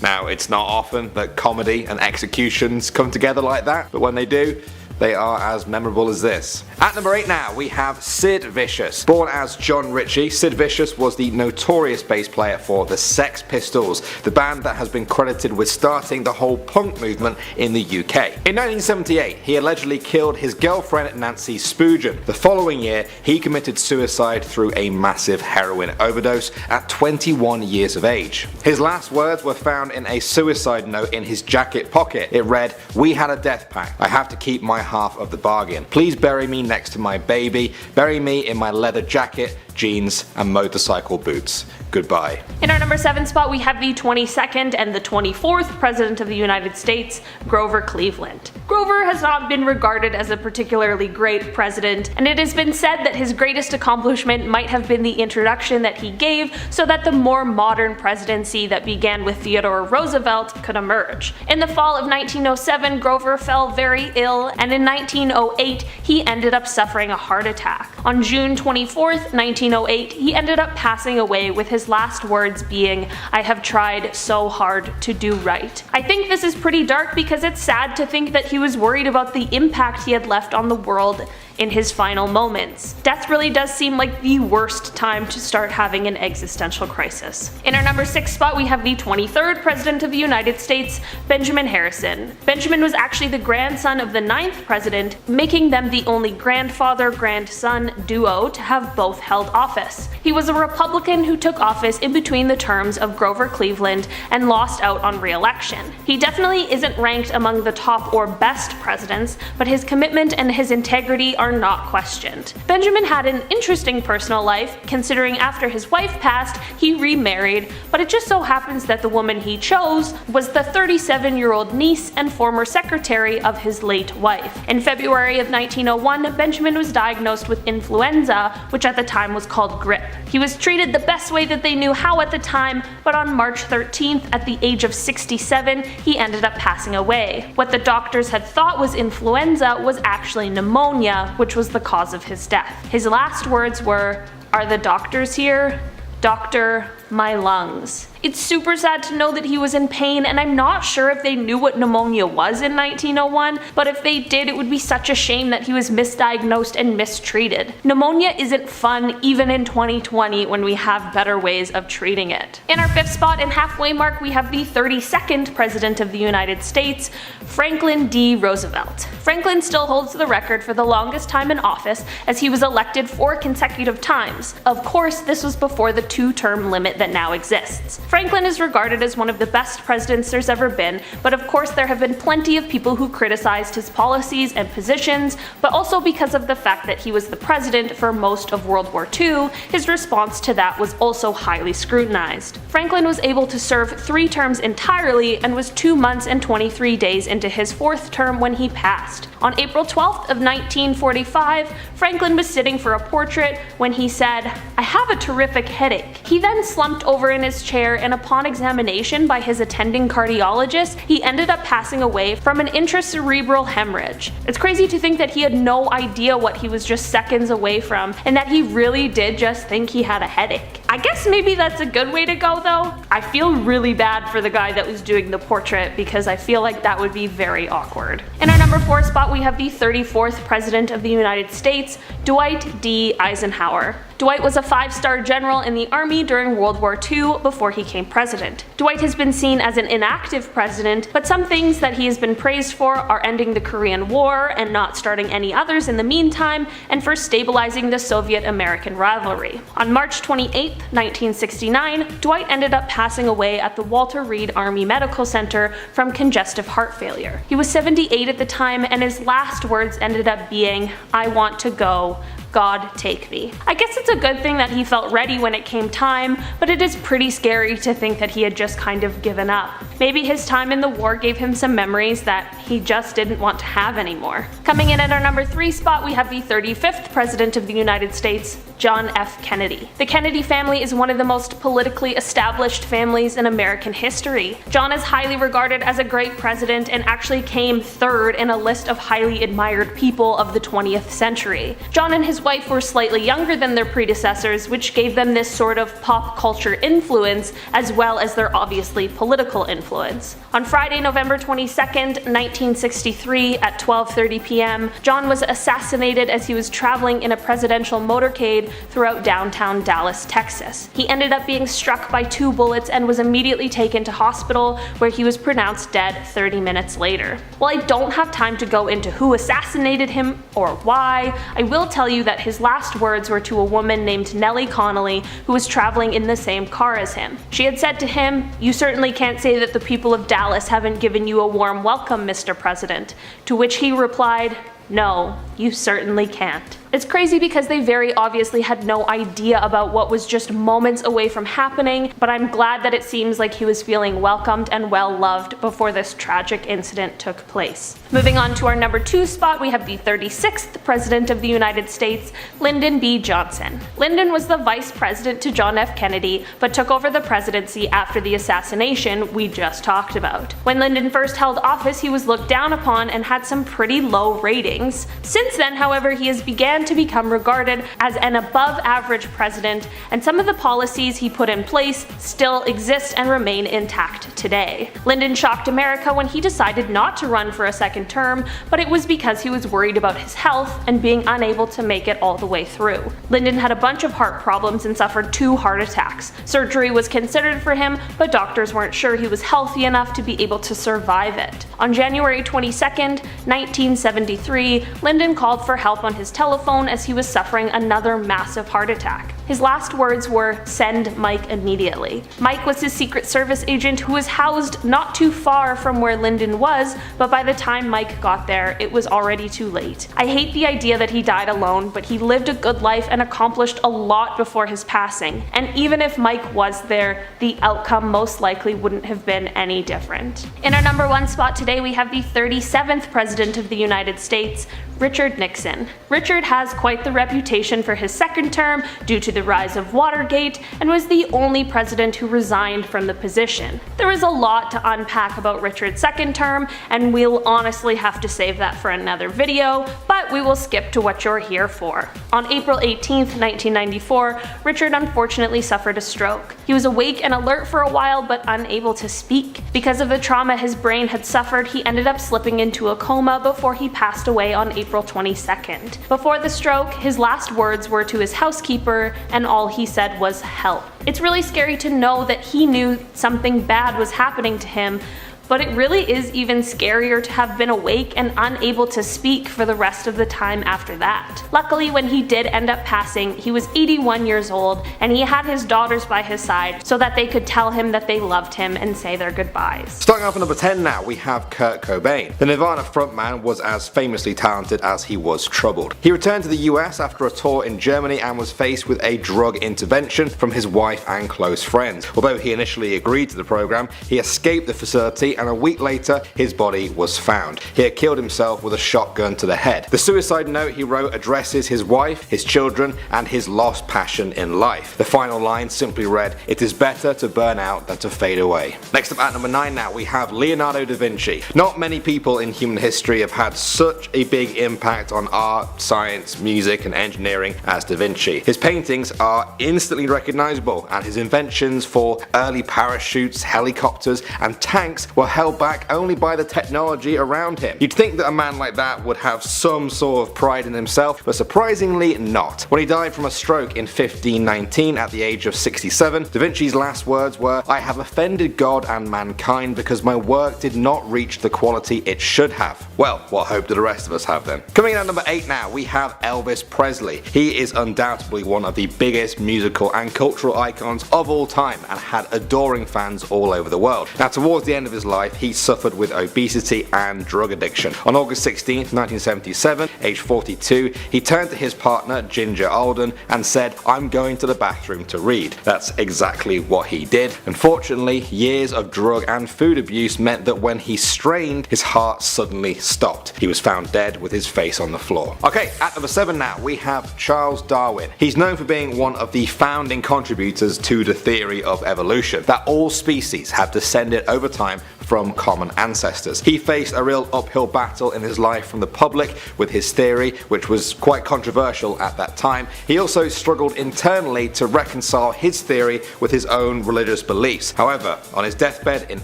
Now, it's not often that comedy and executions come together like that, but when they do, they are as memorable as this. At number 8 now, we have Sid Vicious. Born as John Ritchie, Sid Vicious was the notorious bass player for the Sex Pistols, the band that has been credited with starting the whole punk movement in the UK. In 1978, he allegedly killed his girlfriend Nancy Spoogen. The following year, he committed suicide through a massive heroin overdose at 21 years of age. His last words were found in a suicide note in his jacket pocket. It read, "We had a death pact. I have to keep my half of the bargain. Please bury me next to my baby. Bury me in my leather jacket, jeans, and motorcycle boots. Goodbye." In our number 7 spot, we have the 22nd and the 24th President of the United States, Grover Cleveland. Grover has not been regarded as a particularly great president, and it has been said that his greatest accomplishment might have been the introduction that he gave so that the more modern presidency that began with Theodore Roosevelt could emerge. In the fall of 1907, Grover fell very ill, and in 1908, he ended up suffering a heart attack. On June 24th, 1908, he ended up passing away with his last words being, "I have tried so hard to do right." I think this is pretty dark because it's sad to think that he was worried about the impact he had left on the world in his final moments. Death really does seem like the worst time to start having an existential crisis. In our number 6 spot, we have the 23rd President of the United States, Benjamin Harrison. Benjamin was actually the grandson of the 9th president, making them the only grandfather-grandson duo to have both held office. He was a Republican who took office in between the terms of Grover Cleveland and lost out on re-election. He definitely isn't ranked among the top or best presidents, but his commitment and his integrity are not questioned. Benjamin had an interesting personal life, considering after his wife passed, he remarried, but it just so happens that the woman he chose was the 37-year-old niece and former secretary of his late wife. In February of 1901, Benjamin was diagnosed with influenza, which at the time was called grippe. He was treated the best way that they knew how at the time, but on March 13th, at the age of 67, he ended up passing away. What the doctors had thought was influenza was actually pneumonia, which was the cause of his death. His last words were, "Are the doctors here? Doctor, my lungs." It's super sad to know that he was in pain, and I'm not sure if they knew what pneumonia was in 1901, but if they did, it would be such a shame that he was misdiagnosed and mistreated. Pneumonia isn't fun even in 2020 when we have better ways of treating it. In our 5th spot and halfway mark, we have the 32nd President of the United States, Franklin D. Roosevelt. Franklin still holds the record for the longest time in office, as he was elected 4 consecutive times. Of course, this was before the 2-term limit that now exists. Franklin is regarded as one of the best presidents there's ever been, but of course there have been plenty of people who criticized his policies and positions, but also because of the fact that he was the president for most of World War II, his response to that was also highly scrutinized. Franklin was able to serve 3 terms entirely and was 2 months and 23 days into his 4th term when he passed. On April 12th of 1945, Franklin was sitting for a portrait when he said, "I have a terrific headache." He then slumped over in his chair, and upon examination by his attending cardiologist, he ended up passing away from an intracerebral hemorrhage. It's crazy to think that he had no idea what he was just seconds away from, and that he really did just think he had a headache. I guess maybe that's a good way to go though. I feel really bad for the guy that was doing the portrait because I feel like that would be very awkward. In our number 4 spot, we have the 34th President of the United States, Dwight D. Eisenhower. Dwight was a 5-star general in the army during World War II before he became president. Dwight has been seen as an inactive president, but some things that he has been praised for are ending the Korean War and not starting any others in the meantime, and for stabilizing the Soviet-American rivalry. On March 28, 1969, Dwight ended up passing away at the Walter Reed Army Medical Center from congestive heart failure. He was 78 at the time, and his last words ended up being, "I want to go. God take me." I guess it's a good thing that he felt ready when it came time, but it is pretty scary to think that he had just kind of given up. Maybe his time in the war gave him some memories that he just didn't want to have anymore. Coming in at our number 3 spot, we have the 35th President of the United States, John F. Kennedy. The Kennedy family is one of the most politically established families in American history. John is highly regarded as a great president and actually came 3rd in a list of highly admired people of the 20th century. John and his wife were slightly younger than their predecessors, which gave them this sort of pop culture influence as well as their obviously political influence. On Friday, November 22nd, 1963 at 12:30 p.m., John was assassinated as he was traveling in a presidential motorcade throughout downtown Dallas, Texas. He ended up being struck by 2 bullets and was immediately taken to hospital, where he was pronounced dead 30 minutes later. While I don't have time to go into who assassinated him or why, I will tell you that his last words were to a woman named Nellie Connolly, who was traveling in the same car as him. She had said to him, "You certainly can't say that the people of Dallas haven't given you a warm welcome, Mr. President," to which he replied, "No, you certainly can't." It's crazy because they very obviously had no idea about what was just moments away from happening, but I'm glad that it seems like he was feeling welcomed and well loved before this tragic incident took place. Moving on to our number 2 spot, we have the 36th President of the United States, Lyndon B. Johnson. Lyndon was the vice president to John F. Kennedy, but took over the presidency after the assassination we just talked about. When Lyndon first held office, he was looked down upon and had some pretty low ratings. Since then, however, he has began to become regarded as an above-average president, and some of the policies he put in place still exist and remain intact today. Lyndon shocked America when he decided not to run for a second term, but it was because he was worried about his health and being unable to make it all the way through. Lyndon had a bunch of heart problems and suffered 2 heart attacks. Surgery was considered for him, but doctors weren't sure he was healthy enough to be able to survive it. On January 22nd, 1973, Lyndon called for help on his telephone as he was suffering another massive heart attack. His last words were, "Send Mike immediately." Mike was his Secret Service agent who was housed not too far from where Lyndon was, but by the time Mike got there, it was already too late. I hate the idea that he died alone, but he lived a good life and accomplished a lot before his passing, and even if Mike was there, the outcome most likely wouldn't have been any different. In our number 1 spot today, we have the 37th President of the United States, Richard Nixon. Richard has quite the reputation for his second term due to the rise of Watergate, and was the only president who resigned from the position. There is a lot to unpack about Richard's second term, and we'll honestly have to save that for another video, but we will skip to what you're here for. On April 18th, 1994, Richard unfortunately suffered a stroke. He was awake and alert for a while, but unable to speak. Because of the trauma his brain had suffered, he ended up slipping into a coma before he passed away on April 22nd. Before the stroke, his last words were to his housekeeper, and all he said was "help." It's really scary to know that he knew something bad was happening to him, but it really is even scarier to have been awake and unable to speak for the rest of the time after that. Luckily, when he did end up passing, he was 81 years old, and he had his daughters by his side so that they could tell him that they loved him and say their goodbyes. Starting off at number 10 now, we have Kurt Cobain. The Nirvana frontman was as famously talented as he was troubled. He returned to the US after a tour in Germany and was faced with a drug intervention from his wife and close friends. Although he initially agreed to the program, he escaped the facility, and a week later his body was found. He had killed himself with a shotgun to the head. The suicide note he wrote addresses his wife, his children, and his lost passion in life. The final line simply read, "It is better to burn out than to fade away." Next up at number 9 now, we have Leonardo da Vinci. Not many people in human history have had such a big impact on art, science, music, and engineering as da Vinci. His paintings are instantly recognizable, and his inventions for early parachutes, helicopters, and tanks were held back only by the technology around him. You'd think that a man like that would have some sort of pride in himself, but surprisingly not. When he died from a stroke in 1519 at the age of 67, Da Vinci's last words were, "I have offended God and mankind because my work did not reach the quality it should have." Well, what hope do the rest of us have then? Coming in at number 8 now, we have Elvis Presley. He is undoubtedly one of the biggest musical and cultural icons of all time and had adoring fans all over the world. Now, towards the end of his life, he suffered with obesity and drug addiction. On August 16th, 1977, age 42, he turned to his partner, Ginger Alden, and said, "I'm going to the bathroom to read." That's exactly what he did. Unfortunately, years of drug and food abuse meant that when he strained, his heart suddenly stopped. He was found dead with his face on the floor. Okay, at number 7 now, we have Charles Darwin. He's known for being one of the founding contributors to the theory of evolution, that all species have descended over time from common ancestors. He faced a real uphill battle in his life from the public with his theory, which was quite controversial at that time. He also struggled internally to reconcile his theory with his own religious beliefs. However, on his deathbed in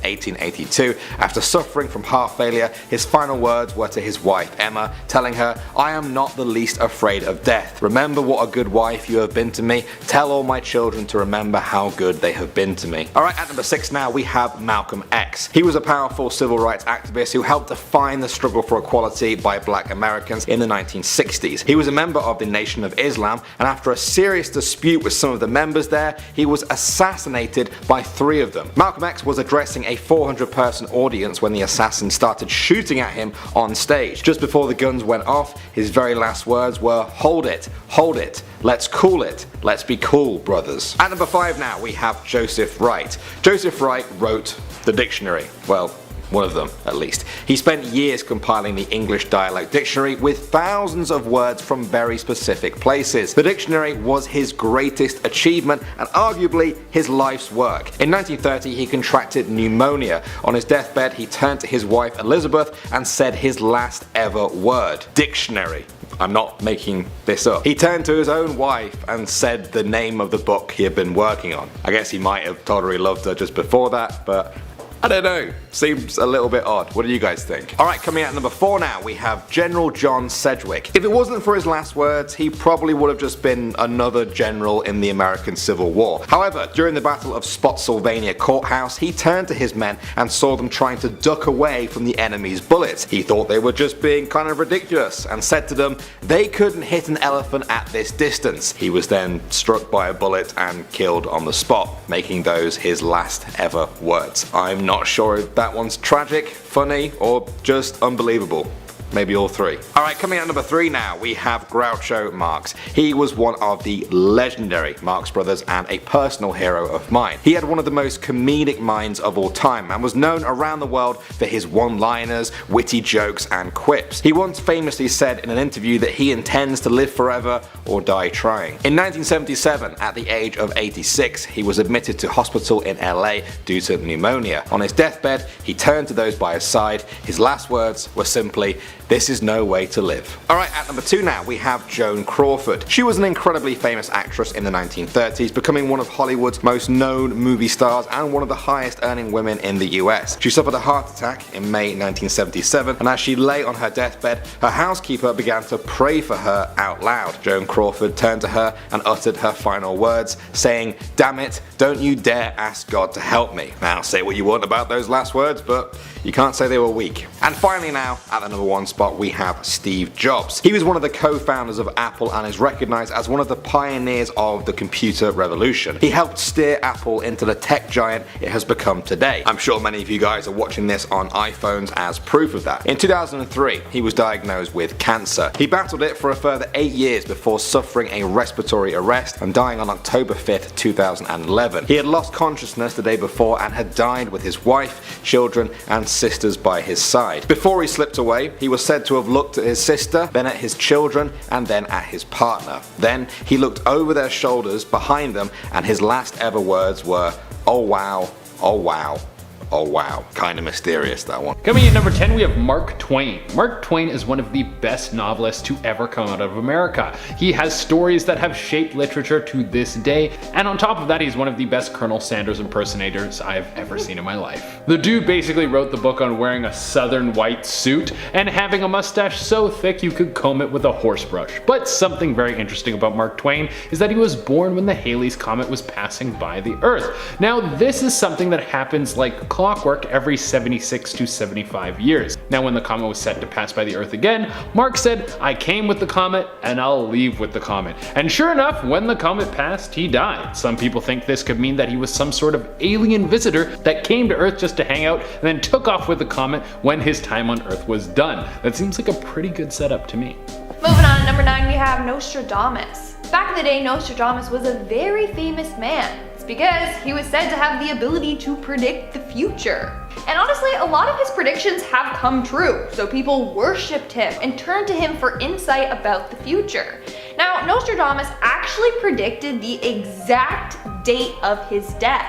1882, after suffering from heart failure, his final words were to his wife Emma, telling her, "I am not the least afraid of death. Remember what a good wife you have been to me. Tell all my children to remember how good they have been to me." Alright, at number 6 now, we have Malcolm X. He was a powerful civil rights activist who helped define the struggle for equality by black Americans in the 1960s. He was a member of the Nation of Islam, and after a serious dispute with some of the members there, he was assassinated by 3 of them. Malcolm X was addressing a 400-person audience when the assassins started shooting at him on stage. Just before the guns went off, his very last words were, hold it, let's cool it, let's be cool, brothers." At number 5 now, we have Joseph Wright. Joseph Wright wrote the dictionary. Well, one of them at least. He spent years compiling the English dialect dictionary with thousands of words from very specific places. The dictionary was his greatest achievement and arguably his life's work. In 1930 he contracted pneumonia. On his deathbed he turned to his wife Elizabeth and said his last ever word, dictionary. I'm not making this up. He turned to his own wife and said the name of the book he had been working on. I guess he might have told her he loved her just before that, but I don't know, seems a little bit odd. What do you guys think? Alright, coming out at number 4 now, we have General John Sedgwick. If it wasn't for his last words, he probably would have just been another general in the American Civil War. However, during the Battle of Spotsylvania Courthouse, he turned to his men and saw them trying to duck away from the enemy's bullets. He thought they were just being kind of ridiculous and said to them, they couldn't hit an elephant at this distance. He was then struck by a bullet and killed on the spot, making those his last ever words. I'm not sure if that one's tragic, funny, or just unbelievable. Maybe all 3. Alright, coming out number 3 now, we have Groucho Marx. He was one of the legendary Marx Brothers and a personal hero of mine. He had one of the most comedic minds of all time and was known around the world for his one-liners, witty jokes and quips. He once famously said in an interview that he intends to live forever or die trying. In 1977, at the age of 86, he was admitted to hospital in LA due to pneumonia. On his deathbed, he turned to those by his side. His last words were simply, "This is no way to live." Alright, at number 2 now, we have Joan Crawford. She was an incredibly famous actress in the 1930s, becoming one of Hollywood's most known movie stars and one of the highest earning women in the US. She suffered a heart attack in May 1977, and as she lay on her deathbed, her housekeeper began to pray for her out loud. Joan Crawford turned to her and uttered her final words, saying, "Damn it, don't you dare ask God to help me." Now, say what you want about those last words, but you can't say they were weak. And finally now, at the number 1 spot, we have Steve Jobs. He was one of the co-founders of Apple and is recognized as one of the pioneers of the computer revolution. He helped steer Apple into the tech giant it has become today. I'm sure many of you guys are watching this on iPhones as proof of that. In 2003, he was diagnosed with cancer. He battled it for a further 8 years before suffering a respiratory arrest and dying on October 5th, 2011. He had lost consciousness the day before and had died with his wife, children, and sisters by his side. Before he slipped away, he was said to have looked at his sister, then at his children, and then at his partner. Then he looked over their shoulders behind them, and his last ever words were, "Oh wow, oh wow, Oh wow, kinda mysterious that one. Coming in number 10, we have Mark Twain. Mark Twain is one of the best novelists to ever come out of America. He has stories that have shaped literature to this day, and on top of that, he's one of the best Colonel Sanders impersonators I've ever seen in my life. The dude basically wrote the book on wearing a southern white suit and having a mustache so thick you could comb it with a horse brush. But something very interesting about Mark Twain is that he was born when the Halley's Comet was passing by the Earth. Now, this is something that happens like clockwork every 76 to 75 years. Now, when the comet was set to pass by the Earth again, Mark said, "I came with the comet and I'll leave with the comet." And sure enough, when the comet passed, he died. Some people think this could mean that he was some sort of alien visitor that came to Earth just to hang out and then took off with the comet when his time on Earth was done. That seems like a pretty good setup to me. Moving on to number 9, we have Nostradamus. Back in the day, Nostradamus was a very famous man. It's because he was said to have the ability to predict the future. And honestly, a lot of his predictions have come true, so people worshipped him and turned to him for insight about the future. Now, Nostradamus actually predicted the exact date of his death.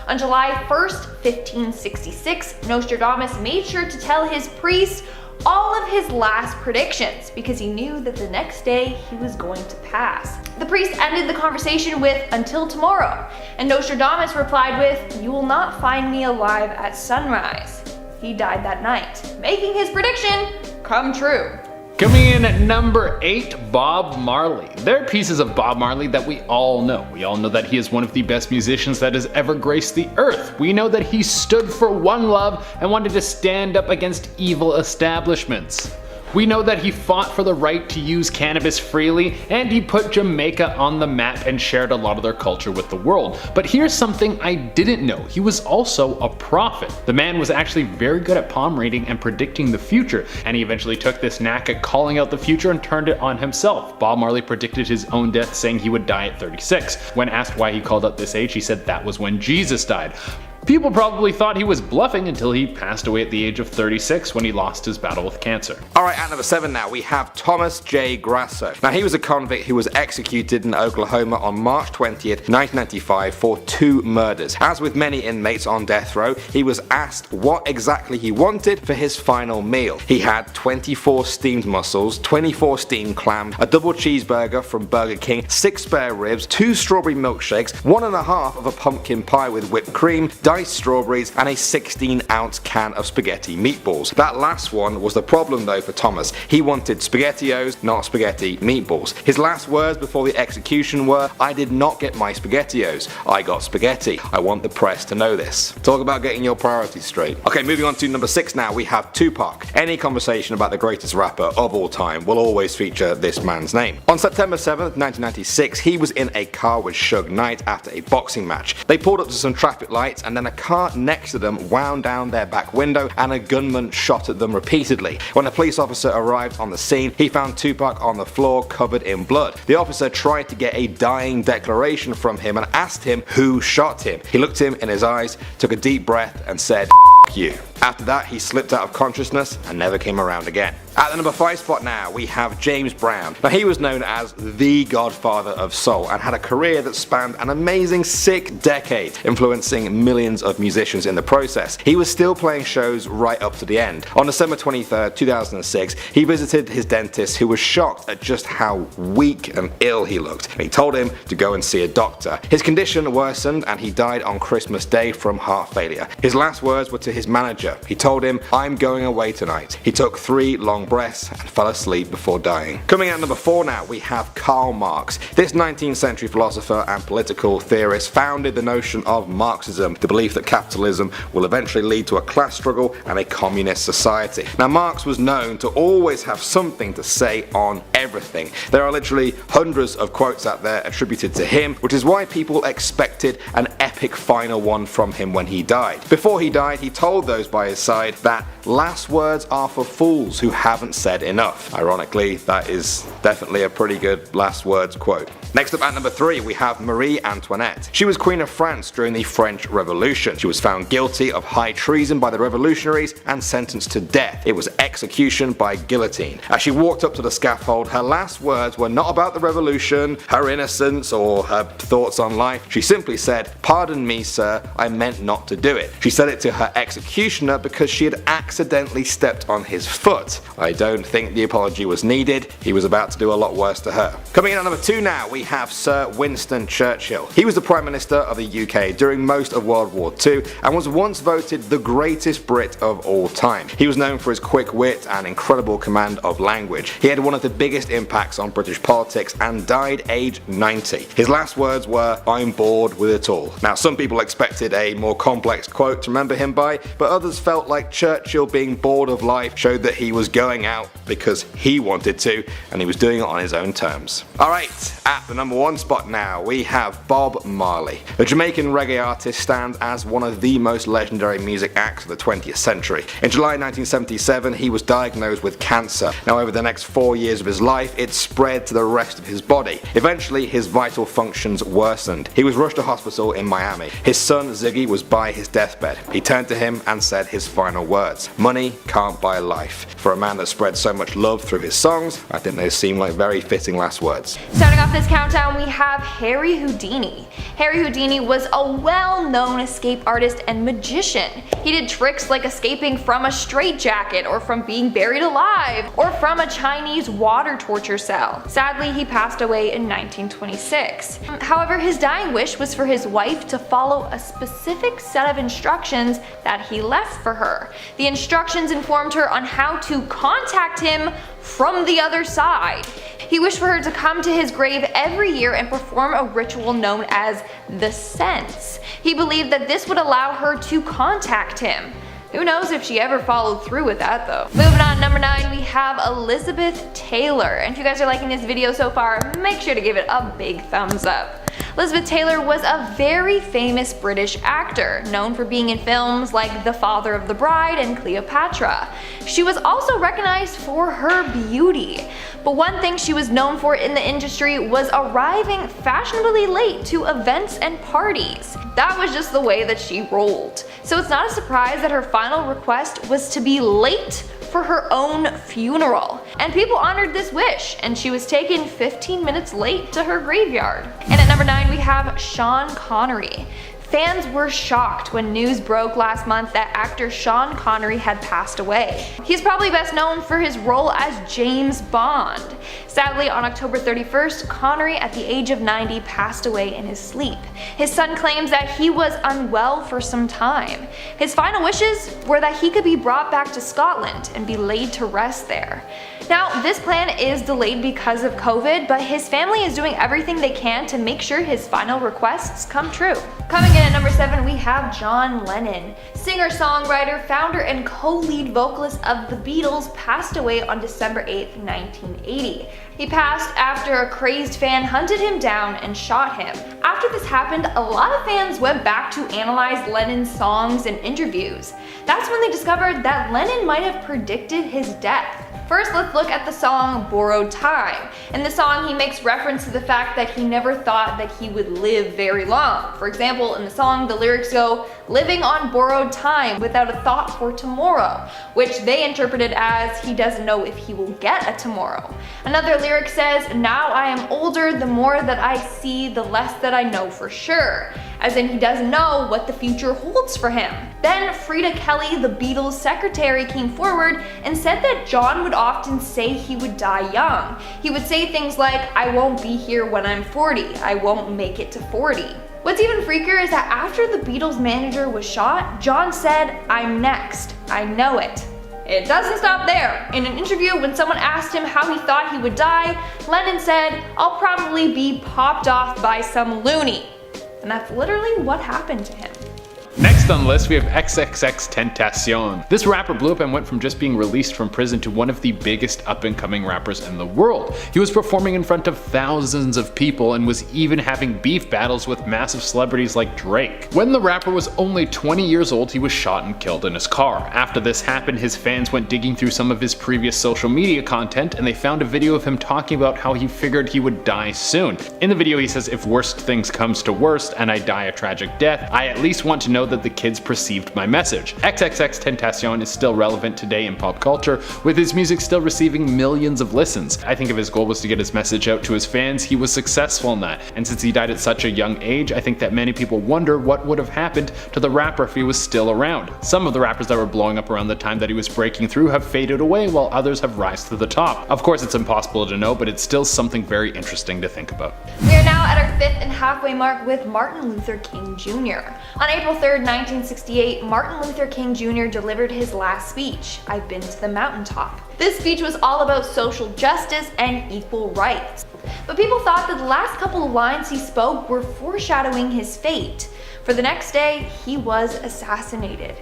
On July 1st, 1566, Nostradamus made sure to tell his priest all of his last predictions because he knew that the next day he was going to pass. The priest ended the conversation with, "Until tomorrow," and Nostradamus replied with, "You will not find me alive at sunrise." He died that night, making his prediction come true. Coming in at number 8, Bob Marley. There are pieces of Bob Marley that we all know. We all know that he is one of the best musicians that has ever graced the earth. We know that he stood for one love and wanted to stand up against evil establishments. We know that he fought for the right to use cannabis freely, and he put Jamaica on the map and shared a lot of their culture with the world. But here's something I didn't know. He was also a prophet. The man was actually very good at palm reading and predicting the future, and he eventually took this knack at calling out the future and turned it on himself. Bob Marley predicted his own death, saying he would die at 36. When asked why he called out this age, he said that was when Jesus died. People probably thought he was bluffing until he passed away at the age of 36 when he lost his battle with cancer. Alright, at number 7 now, we have Thomas J. Grasso. Now, he was a convict who was executed in Oklahoma on March 20th, 1995 for 2 murders. As with many inmates on death row, he was asked what exactly he wanted for his final meal. He had 24 steamed mussels, 24 steamed clams, a double cheeseburger from Burger King, 6 spare ribs, 2 strawberry milkshakes, 1.5 of a pumpkin pie with whipped cream, diced strawberries, and a 16-ounce can of spaghetti meatballs. That last one was the problem though for Thomas. He wanted SpaghettiOs, not spaghetti meatballs. His last words before the execution were, "I did not get my SpaghettiOs, I got spaghetti. I want the press to know this." Talk about getting your priorities straight. Okay, moving on to number 6 now, we have Tupac. Any conversation about the greatest rapper of all time will always feature this man's name. On September 7th, 1996, he was in a car with Suge Knight after a boxing match. They pulled up to some traffic lights and then a car next to them wound down their back window and a gunman shot at them repeatedly. When a police officer arrived on the scene, he found Tupac on the floor covered in blood. The officer tried to get a dying declaration from him and asked him who shot him. He looked him in his eyes, took a deep breath and said, "F you." After that, he slipped out of consciousness and never came around again. At the number 5 spot now, we have James Brown. Now, he was known as the godfather of soul and had a career that spanned an amazing 6 decades, influencing millions of musicians in the process. He was still playing shows right up to the end. On December 23rd, 2006, he visited his dentist who was shocked at just how weak and ill he looked, and he told him to go and see a doctor. His condition worsened and he died on Christmas Day from heart failure. His last words were to his manager. He told him, "I'm going away tonight." He took 3 long breaths and fell asleep before dying. Coming at number 4 now, we have Karl Marx. This 19th century philosopher and political theorist founded the notion of Marxism, the belief that capitalism will eventually lead to a class struggle and a communist society. Now, Marx was known to always have something to say on everything. There are literally hundreds of quotes out there attributed to him, which is why people expected an epic final one from him when he died. Before he died, he told told those by his side that last words are for fools who haven't said enough. Ironically, that is definitely a pretty good last words quote. Next up at number 3 we have Marie Antoinette. She was Queen of France during the French Revolution. She was found guilty of high treason by the revolutionaries and sentenced to death. It was execution by guillotine. As she walked up to the scaffold, her last words were not about the revolution, her innocence, or her thoughts on life. She simply said, "Pardon me, sir, I meant not to do it." She said it to her executioner because she had accidentally stepped on his foot. I don't think the apology was needed. He was about to do a lot worse to her. Coming in at number 2 now, we have Sir Winston Churchill. He was the Prime Minister of the UK during most of World War II and was once voted the greatest Brit of all time. He was known for his quick wit and incredible command of language. He had one of the biggest impacts on British politics and died aged 90. His last words were, "I'm bored with it all." Now, some people expected a more complex quote to remember him by, but others felt like Churchill being bored of life showed that he was going out because he wanted to, and he was doing it on his own terms. Alright, at the number 1 spot now, we have Bob Marley. The Jamaican reggae artist stands as one of the most legendary music acts of the 20th century. In July 1977, he was diagnosed with cancer. Now, over the next 4 years of his life, it spread to the rest of his body. Eventually, his vital functions worsened. He was rushed to hospital in Miami. His son, Ziggy, was by his deathbed. He turned to him and said his final words, "Money can't buy life." For a man that spread so much love through his songs, I think they seem like very fitting last words. Starting off this countdown, we have Harry Houdini. Harry Houdini was a well-known escape artist and magician. He did tricks like escaping from a straitjacket, or from being buried alive, or from a Chinese water torture cell. Sadly, he passed away in 1926. However, his dying wish was for his wife to follow a specific set of instructions that he left for her. The instructions informed her on how to contact him from the other side. He wished for her to come to his grave every year and perform a ritual known as the Sense. He believed that this would allow her to contact him. Who knows if she ever followed through with that though. Moving on, number 9, we have Elizabeth Taylor. And if you guys are liking this video so far, make sure to give it a big thumbs up. Elizabeth Taylor was a very famous British actor, known for being in films like The Father of the Bride and Cleopatra. She was also recognized for her beauty, but one thing she was known for in the industry was arriving fashionably late to events and parties. That was just the way that she rolled. So it's not a surprise that her final request was to be late for her own funeral. And people honored this wish, and she was taken 15 minutes late to her graveyard. And at number 9, we have Sean Connery. Fans were shocked when news broke last month that actor Sean Connery had passed away. He's probably best known for his role as James Bond. Sadly, on October 31st, Connery at the age of 90 passed away in his sleep. His son claims that he was unwell for some time. His final wishes were that he could be brought back to Scotland and be laid to rest there. Now, this plan is delayed because of COVID, but his family is doing everything they can to make sure his final requests come true. Coming in at number 7, we have John Lennon. Singer, songwriter, founder, and co-lead vocalist of the Beatles passed away on December 8th, 1980. He passed after a crazed fan hunted him down and shot him. After this happened, a lot of fans went back to analyze Lennon's songs and interviews. That's when they discovered that Lennon might have predicted his death. First, let's look at the song Borrowed Time. In the song, he makes reference to the fact that he never thought that he would live very long. For example, in the song, the lyrics go, "living on borrowed time without a thought for tomorrow," which they interpreted as he doesn't know if he will get a tomorrow. Another lyric says, "now I am older, the more that I see, the less that I know for sure," as in he doesn't know what the future holds for him. Then Frida Kelly, the Beatles' secretary, came forward and said that John would often say he would die young. He would say things like, "I won't be here when I'm 40, I won't make it to 40. What's even freakier is that after the Beatles manager was shot, John said, "I'm next, I know it." It doesn't stop there. In an interview, when someone asked him how he thought he would die, Lennon said, "I'll probably be popped off by some loony." And that's literally what happened to him. Next Next on the list we have XXXTentacion. This rapper blew up and went from just being released from prison to one of the biggest up and coming rappers in the world. He was performing in front of thousands of people and was even having beef battles with massive celebrities like Drake. When the rapper was only 20 years old, he was shot and killed in his car. After this happened, his fans went digging through some of his previous social media content and they found a video of him talking about how he figured he would die soon. In the video he says, "If worst things comes to worst and I die a tragic death, I at least want to know that the kids perceived my message." XXXTentacion is still relevant today in pop culture, with his music still receiving millions of listens. I think if his goal was to get his message out to his fans, he was successful in that. And since he died at such a young age, I think that many people wonder what would have happened to the rapper if he was still around. Some of the rappers that were blowing up around the time that he was breaking through have faded away, while others have risen to the top. Of course, it's impossible to know, but it's still something very interesting to think about. We are now at our 5th and halfway mark with Martin Luther King Jr. On April 3rd, 1968, Martin Luther King Jr. delivered his last speech, "I've been to the mountaintop." This speech was all about social justice and equal rights. But people thought that the last couple of lines he spoke were foreshadowing his fate. For the next day, he was assassinated.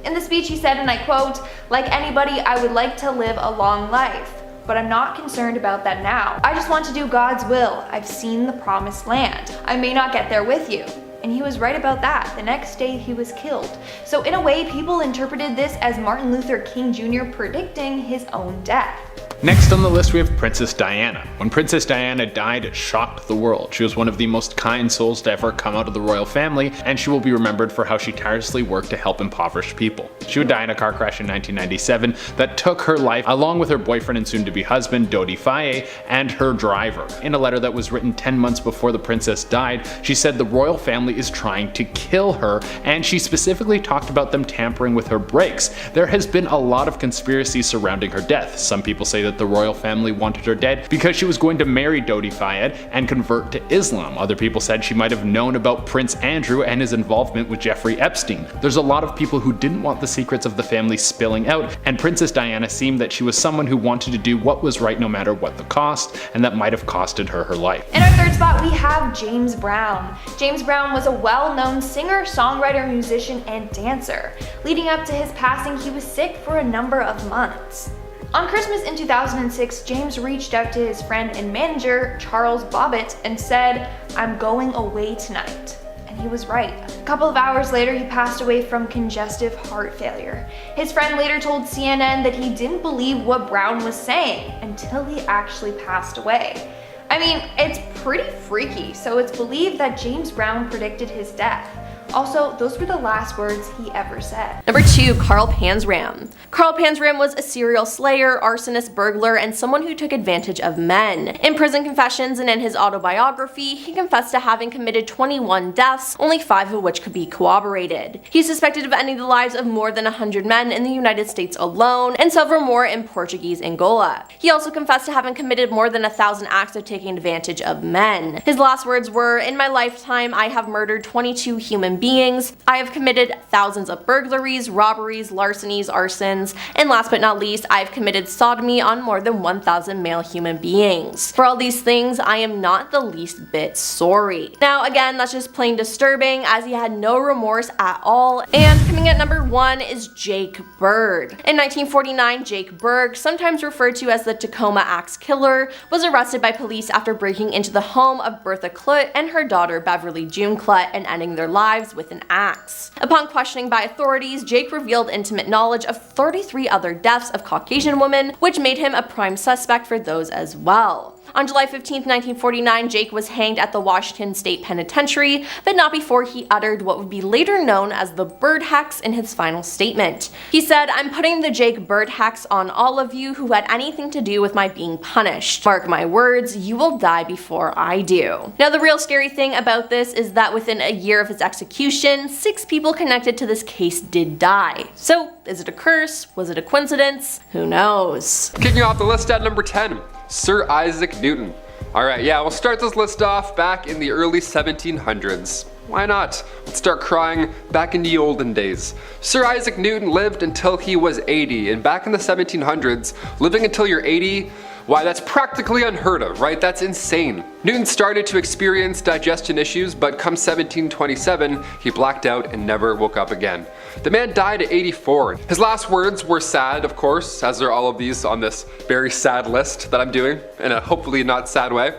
In the speech he said, and I quote, "Like anybody, I would like to live a long life. But I'm not concerned about that now. I just want to do God's will. I've seen the promised land. I may not get there with you." And he was right about that. The next day he was killed. So in a way, people interpreted this as Martin Luther King Jr. predicting his own death. Next on the list we have Princess Diana. When Princess Diana died, it shocked the world. She was one of the most kind souls to ever come out of the royal family, and she will be remembered for how she tirelessly worked to help impoverished people. She would die in a car crash in 1997 that took her life, along with her boyfriend and soon-to-be husband, Dodi Faye, and her driver. In a letter that was written 10 months before the princess died, she said the royal family is trying to kill her, and she specifically talked about them tampering with her brakes. There has been a lot of conspiracy surrounding her death. Some people say that the royal family wanted her dead because she was going to marry Dodi Faye and convert to Islam. Other people said she might have known about Prince Andrew and his involvement with Jeffrey Epstein. There's a lot of people who didn't want the secrets of the family spilling out, and Princess Diana seemed that she was someone who wanted to do what was right no matter what the cost, and that might have costed her life. In our 3rd spot, we have James Brown. James Brown was a well-known singer, songwriter, musician, and dancer. Leading up to his passing, he was sick for a number of months. On Christmas in 2006, James reached out to his friend and manager, Charles Bobbitt, and said, "I'm going away tonight." And he was right. A couple of hours later, he passed away from congestive heart failure. His friend later told CNN that he didn't believe what Brown was saying until he actually passed away. I mean, it's pretty freaky, so it's believed that James Brown predicted his death. Also, those were the last words he ever said. Number 2, Carl Panzram. Carl Panzram was a serial slayer, arsonist, burglar, and someone who took advantage of men. In prison confessions and in his autobiography, he confessed to having committed 21 deaths, only 5 of which could be corroborated. He's suspected of ending the lives of more than 100 men in the United States alone, and several more in Portuguese Angola. He also confessed to having committed more than 1,000 acts of taking advantage of men. His last words were, "In my lifetime, I have murdered 22 human beings. I have committed thousands of burglaries, robberies, larcenies, arsons, and last but not least, I have committed sodomy on more than 1,000 male human beings. For all these things, I am not the least bit sorry." Now again, that's just plain disturbing, as he had no remorse at all. And coming at number 1 is Jake Berg. In 1949, Jake Berg, sometimes referred to as the Tacoma Axe Killer, was arrested by police after breaking into the home of Bertha Klutt and her daughter Beverly June Klutt and ending their lives with an axe. Upon questioning by authorities, Jake revealed intimate knowledge of 33 other deaths of Caucasian women, which made him a prime suspect for those as well. On July 15, 1949, Jake was hanged at the Washington State Penitentiary, but not before he uttered what would be later known as the Bird Hex in his final statement. He said, "I'm putting the Jake Bird Hex on all of you who had anything to do with my being punished. Mark my words, you will die before I do." Now the real scary thing about this is that within a year of his execution, 6 people connected to this case did die. So is it a curse? Was it a coincidence? Who knows? Kicking off the list at number 10. Sir Isaac Newton. Alright, yeah, we'll start this list off back in the early 1700s. Why not? Let's start crying back in the olden days. Sir Isaac Newton lived until he was 80, and back in the 1700s, living until you're 80 Why, that's practically unheard of, right? That's insane. Newton started to experience digestion issues, but come 1727, he blacked out and never woke up again. The man died at 84. His last words were sad, of course, as are all of these on this very sad list that I'm doing, in a hopefully not sad way.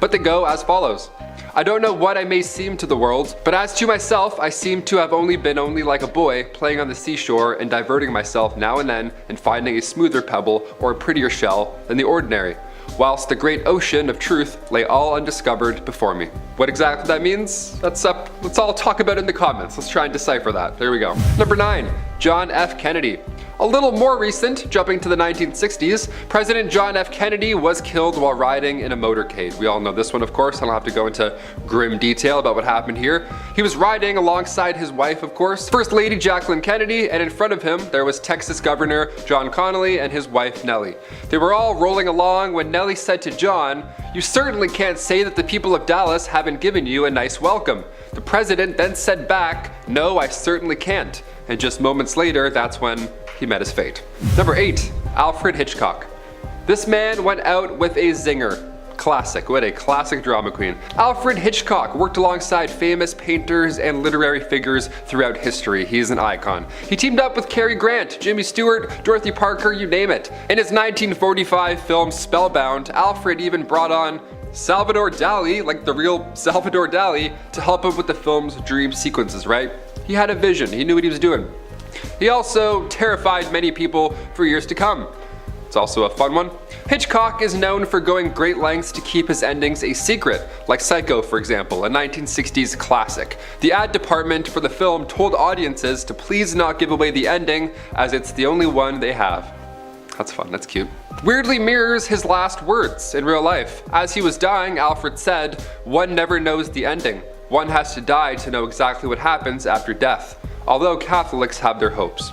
But they go as follows. I don't know what I may seem to the world, but as to myself I seem to have been only like a boy playing on the seashore and diverting myself now and then and finding a smoother pebble or a prettier shell than the ordinary, whilst the great ocean of truth lay all undiscovered before me. What exactly that means? Let's all talk about it in the comments. Let's try and decipher that. There we go. Number 9, John F. Kennedy. A little more recent, jumping to the 1960s, President John F. Kennedy was killed while riding in a motorcade. We all know this one, of course. I don't have to go into grim detail about what happened here. He was riding alongside his wife, of course, First Lady Jacqueline Kennedy, and in front of him there was Texas Governor John Connally and his wife Nellie. They were all rolling along when Nellie said to John, "You certainly can't say that the people of Dallas haven't given you a nice welcome." The president then said back, "No, I certainly can't." And just moments later, that's when he met his fate. Number 8, Alfred Hitchcock. This man went out with a zinger. Classic, what a classic drama queen. Alfred Hitchcock worked alongside famous painters and literary figures throughout history. He's an icon. He teamed up with Cary Grant, Jimmy Stewart, Dorothy Parker, you name it. In his 1945 film Spellbound, Alfred even brought on Salvador Dali, like the real Salvador Dali, to help him with the film's dream sequences, right? He had a vision, he knew what he was doing. He also terrified many people for years to come. It's also a fun one. Hitchcock is known for going great lengths to keep his endings a secret, like Psycho, for example, a 1960s classic. The ad department for the film told audiences to please not give away the ending, as it's the only one they have. That's fun, that's cute. Weirdly mirrors his last words in real life. As he was dying, Alfred said, "One never knows the ending. One has to die to know exactly what happens after death, although Catholics have their hopes."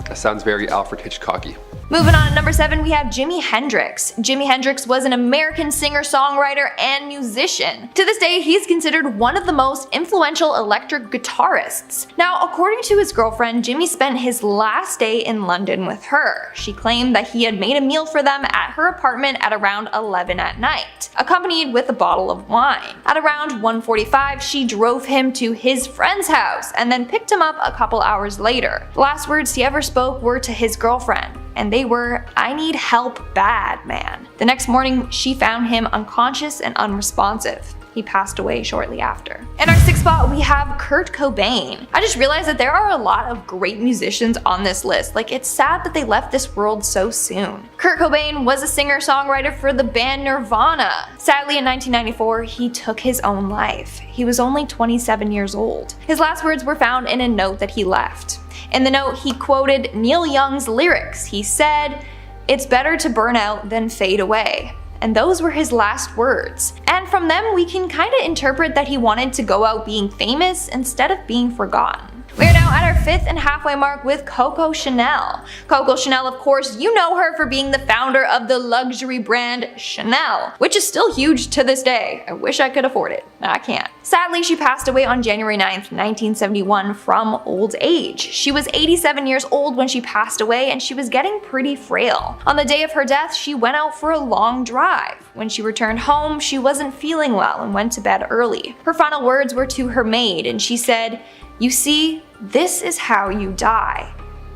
That sounds very Alfred Hitchcocky. Moving on to number 7, we have Jimi Hendrix. Jimi Hendrix was an American singer-songwriter and musician. To this day, he's considered one of the most influential electric guitarists. Now, according to his girlfriend, Jimi spent his last day in London with her. She claimed that he had made a meal for them at her apartment at around 11 at night, accompanied with a bottle of wine. At around 1:45, she drove him to his friend's house and then picked him up a couple hours later. The last words he ever spoke were to his girlfriend, and they were, "I need help bad, man." The next morning, she found him unconscious and unresponsive. He passed away shortly after. In our 6th spot, we have Kurt Cobain. I just realized that there are a lot of great musicians on this list. Like, it's sad that they left this world so soon. Kurt Cobain was a singer-songwriter for the band Nirvana. Sadly, in 1994, he took his own life. He was only 27 years old. His last words were found in a note that he left. In the note, he quoted Neil Young's lyrics. He said, "It's better to burn out than fade away." And those were his last words. And from them, we can kind of interpret that he wanted to go out being famous instead of being forgotten. We are now at our 5th and halfway mark with Coco Chanel. Coco Chanel, of course, you know her for being the founder of the luxury brand Chanel, which is still huge to this day. I wish I could afford it. I can't. Sadly, she passed away on January 9th, 1971 from old age. She was 87 years old when she passed away, and she was getting pretty frail. On the day of her death, she went out for a long drive. When she returned home, she wasn't feeling well and went to bed early. Her final words were to her maid, and she said, "You see, this is how you die."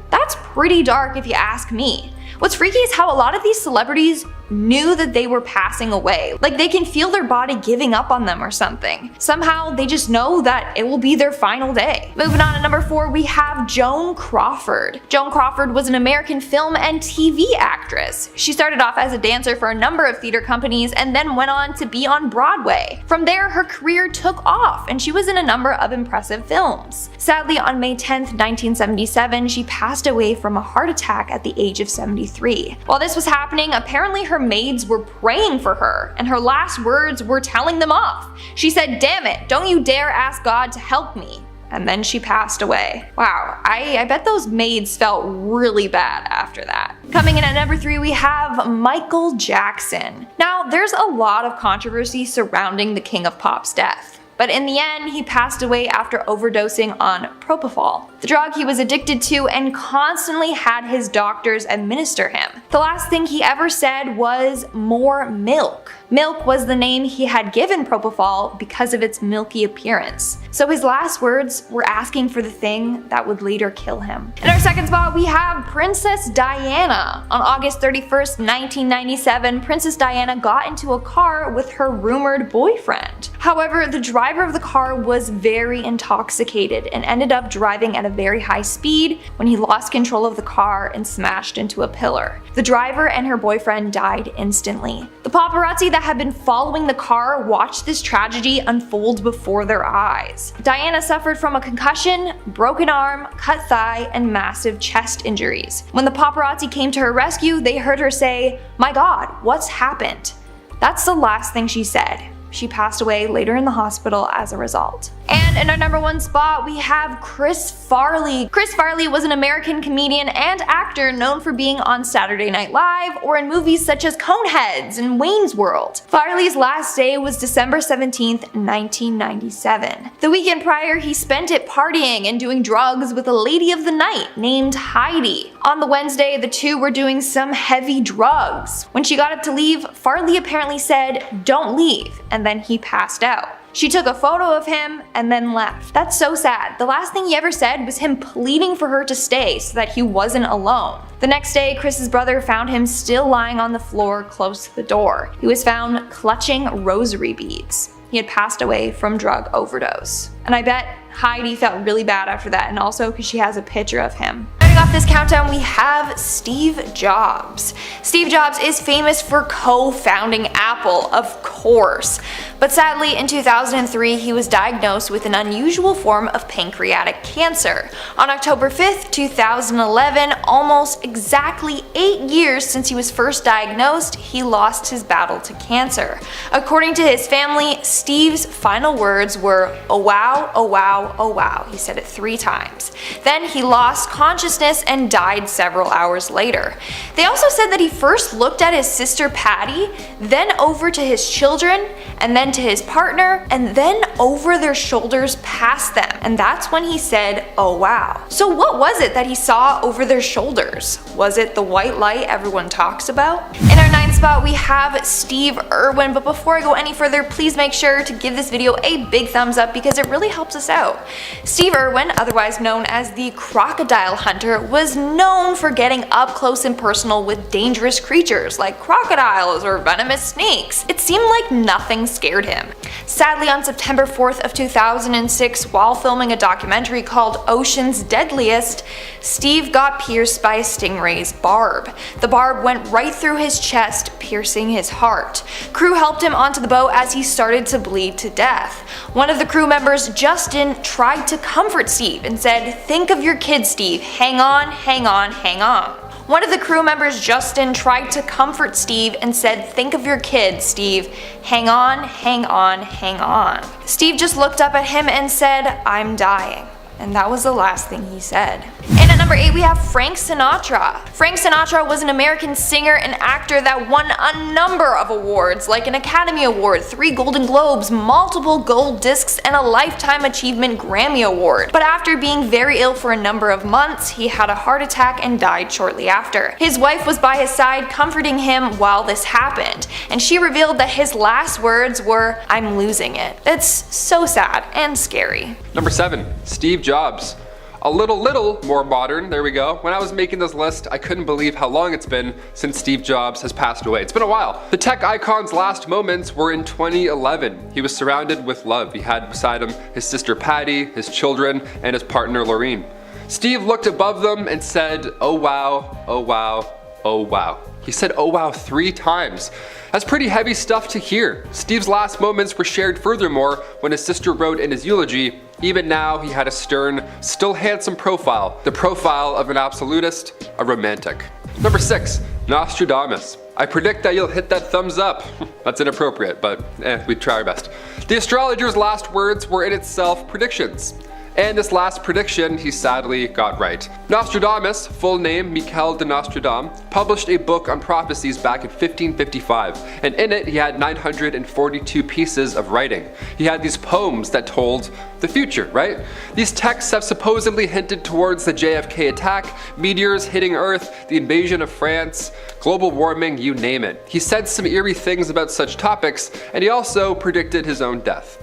That's pretty dark if you ask me. What's freaky is how a lot of these celebrities knew that they were passing away. Like, they can feel their body giving up on them or something. Somehow they just know that it will be their final day. Moving on to number 4, we have Joan Crawford. Joan Crawford was an American film and TV actress. She started off as a dancer for a number of theater companies and then went on to be on Broadway. From there, her career took off and she was in a number of impressive films. Sadly, on May 10th, 1977, she passed away from a heart attack at the age of 73. While this was happening, apparently her maids were praying for her, and her last words were telling them off. She said, "Damn it, don't you dare ask God to help me." And then she passed away. Wow, I bet those maids felt really bad after that. Coming in at number 3, we have Michael Jackson. Now, there's a lot of controversy surrounding the King of Pop's death. but in the end, he passed away after overdosing on propofol, the drug he was addicted to and constantly had his doctors administer him. The last thing he ever said was "more milk." Milk was the name he had given propofol because of its milky appearance. So his last words were asking for the thing that would later kill him. In our second spot, we have Princess Diana. On August 31st, 1997, Princess Diana got into a car with her rumored boyfriend. However, the driver of the car was very intoxicated and ended up driving at a very high speed when he lost control of the car and smashed into a pillar. The driver and her boyfriend died instantly. The paparazzi that had been following the car watched this tragedy unfold before their eyes. Diana suffered from a concussion, broken arm, cut thigh, and massive chest injuries. When the paparazzi came to her rescue, they heard her say, "My God, what's happened?" That's the last thing she said. She passed away later in the hospital as a result. And in our number one spot, we have Chris Farley. Chris Farley was an American comedian and actor known for being on Saturday Night Live or in movies such as Coneheads and Wayne's World. Farley's last day was December 17th, 1997. The weekend prior, he spent it partying and doing drugs with a lady of the night named Heidi. On the Wednesday, the two were doing some heavy drugs. When she got up to leave, Farley apparently said, "Don't leave," and then he passed out. She took a photo of him and then left. That's so sad. The last thing he ever said was him pleading for her to stay so that he wasn't alone. The next day, Chris's brother found him still lying on the floor close to the door. He was found clutching rosary beads. He had passed away from drug overdose. And I bet Heidi felt really bad after that, and also because she has a picture of him. Starting off this countdown, we have Steve Jobs. Steve Jobs is famous for co-founding Apple, of course. But sadly, in 2003, he was diagnosed with an unusual form of pancreatic cancer. On October 5th, 2011, almost exactly 8 years since he was first diagnosed, he lost his battle to cancer. According to his family, Steve's final words were, "Oh wow, oh wow, oh wow." He said it 3 times. Then he lost consciousness and died several hours later. They also said that he first looked at his sister Patty, then over to his children, and then to his partner, and then over their shoulders past them. And that's when he said, "Oh wow." So what was it that he saw over their shoulders? Was it the white light everyone talks about? In our 9th spot, we have Steve Irwin. But before I go any further, please make sure to give this video a big thumbs up because it really helps us out. Steve Irwin, otherwise known as the crocodile hunter, was known for getting up close and personal with dangerous creatures like crocodiles or venomous snakes. It seemed like nothing scared him. Sadly, on September 4th of 2006, while filming a documentary called Ocean's Deadliest, Steve got pierced by a stingray's barb. The barb went right through his chest, piercing his heart. Crew helped him onto the boat as he started to bleed to death. One of the crew members, Justin, tried to comfort Steve and said, "Think of your kid, Steve. Hang on, hang on, hang on." One of the crew members, Justin, tried to comfort Steve and said, "Think of your kid, Steve. Hang on, hang on, hang on." Steve just looked up at him and said, "I'm dying." And that was the last thing he said. And at number 8, we have Frank Sinatra. Frank Sinatra was an American singer and actor that won a number of awards, like an Academy Award, 3 Golden Globes, multiple gold discs, and a Lifetime Achievement Grammy Award. But after being very ill for a number of months, he had a heart attack and died shortly after. His wife was by his side comforting him while this happened, and she revealed that his last words were, "I'm losing it." It's so sad and scary. Number 7, Steve Jobs. A little more modern, there we go. When I was making this list, I couldn't believe how long it's been since Steve Jobs has passed away. It's been a while. The tech icon's last moments were in 2011. He was surrounded with love. He had beside him his sister Patty, his children, and his partner Laureen. Steve looked above them and said, "Oh wow, oh wow, oh wow." He said "oh wow" 3 times. That's pretty heavy stuff to hear. Steve's last moments were shared furthermore when his sister wrote in his eulogy, "Even now he had a stern, still handsome profile, the profile of an absolutist, a romantic." Number 6, Nostradamus. I predict that you'll hit that thumbs up. That's inappropriate, but we'd try our best. The astrologer's last words were in itself predictions. And this last prediction he sadly got right. Nostradamus, full name Michel de Nostradam, published a book on prophecies back in 1555, and in it he had 942 pieces of writing. He had these poems that told the future, right? These texts have supposedly hinted towards the JFK attack, meteors hitting Earth, the invasion of France, global warming, you name it. He said some eerie things about such topics, and he also predicted his own death.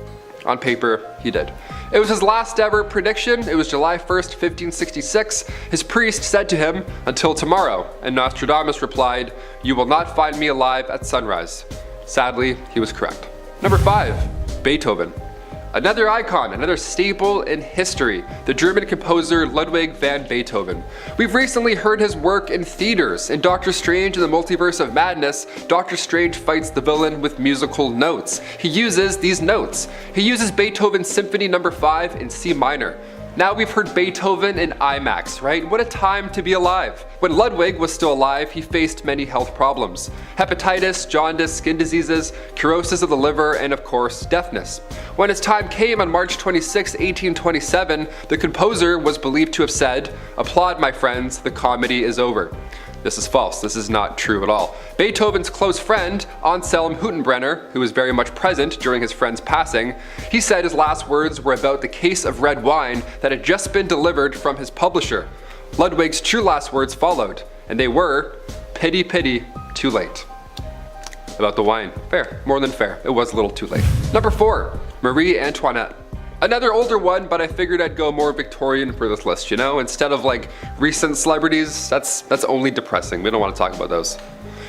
On paper, he did. It was his last ever prediction. It was July 1st, 1566. His priest said to him, "Until tomorrow," and Nostradamus replied, "You will not find me alive at sunrise." Sadly, he was correct. Number 5, Beethoven. Another icon, another staple in history, the German composer Ludwig van Beethoven. We've recently heard his work in theaters. In Doctor Strange and the Multiverse of Madness, Doctor Strange fights the villain with musical notes. He uses these notes. He uses Beethoven's Symphony No. 5 in C minor. Now we've heard Beethoven in IMAX, right? What a time to be alive. When Ludwig was still alive, he faced many health problems. Hepatitis, jaundice, skin diseases, cirrhosis of the liver, and of course, deafness. When his time came on March 26, 1827, the composer was believed to have said, "Applaud, my friends, the comedy is over." This is false. This is not true at all. Beethoven's close friend, Anselm Hüttenbrenner, who was very much present during his friend's passing, he said his last words were about the case of red wine that had just been delivered from his publisher. Ludwig's true last words followed, and they were, "Pity, pity, too late." About the wine. Fair. More than fair. It was a little too late. Number 4, Marie Antoinette. Another older one, but I figured I'd go more Victorian for this list, you know? Instead of like recent celebrities, that's only depressing. We don't want to talk about those.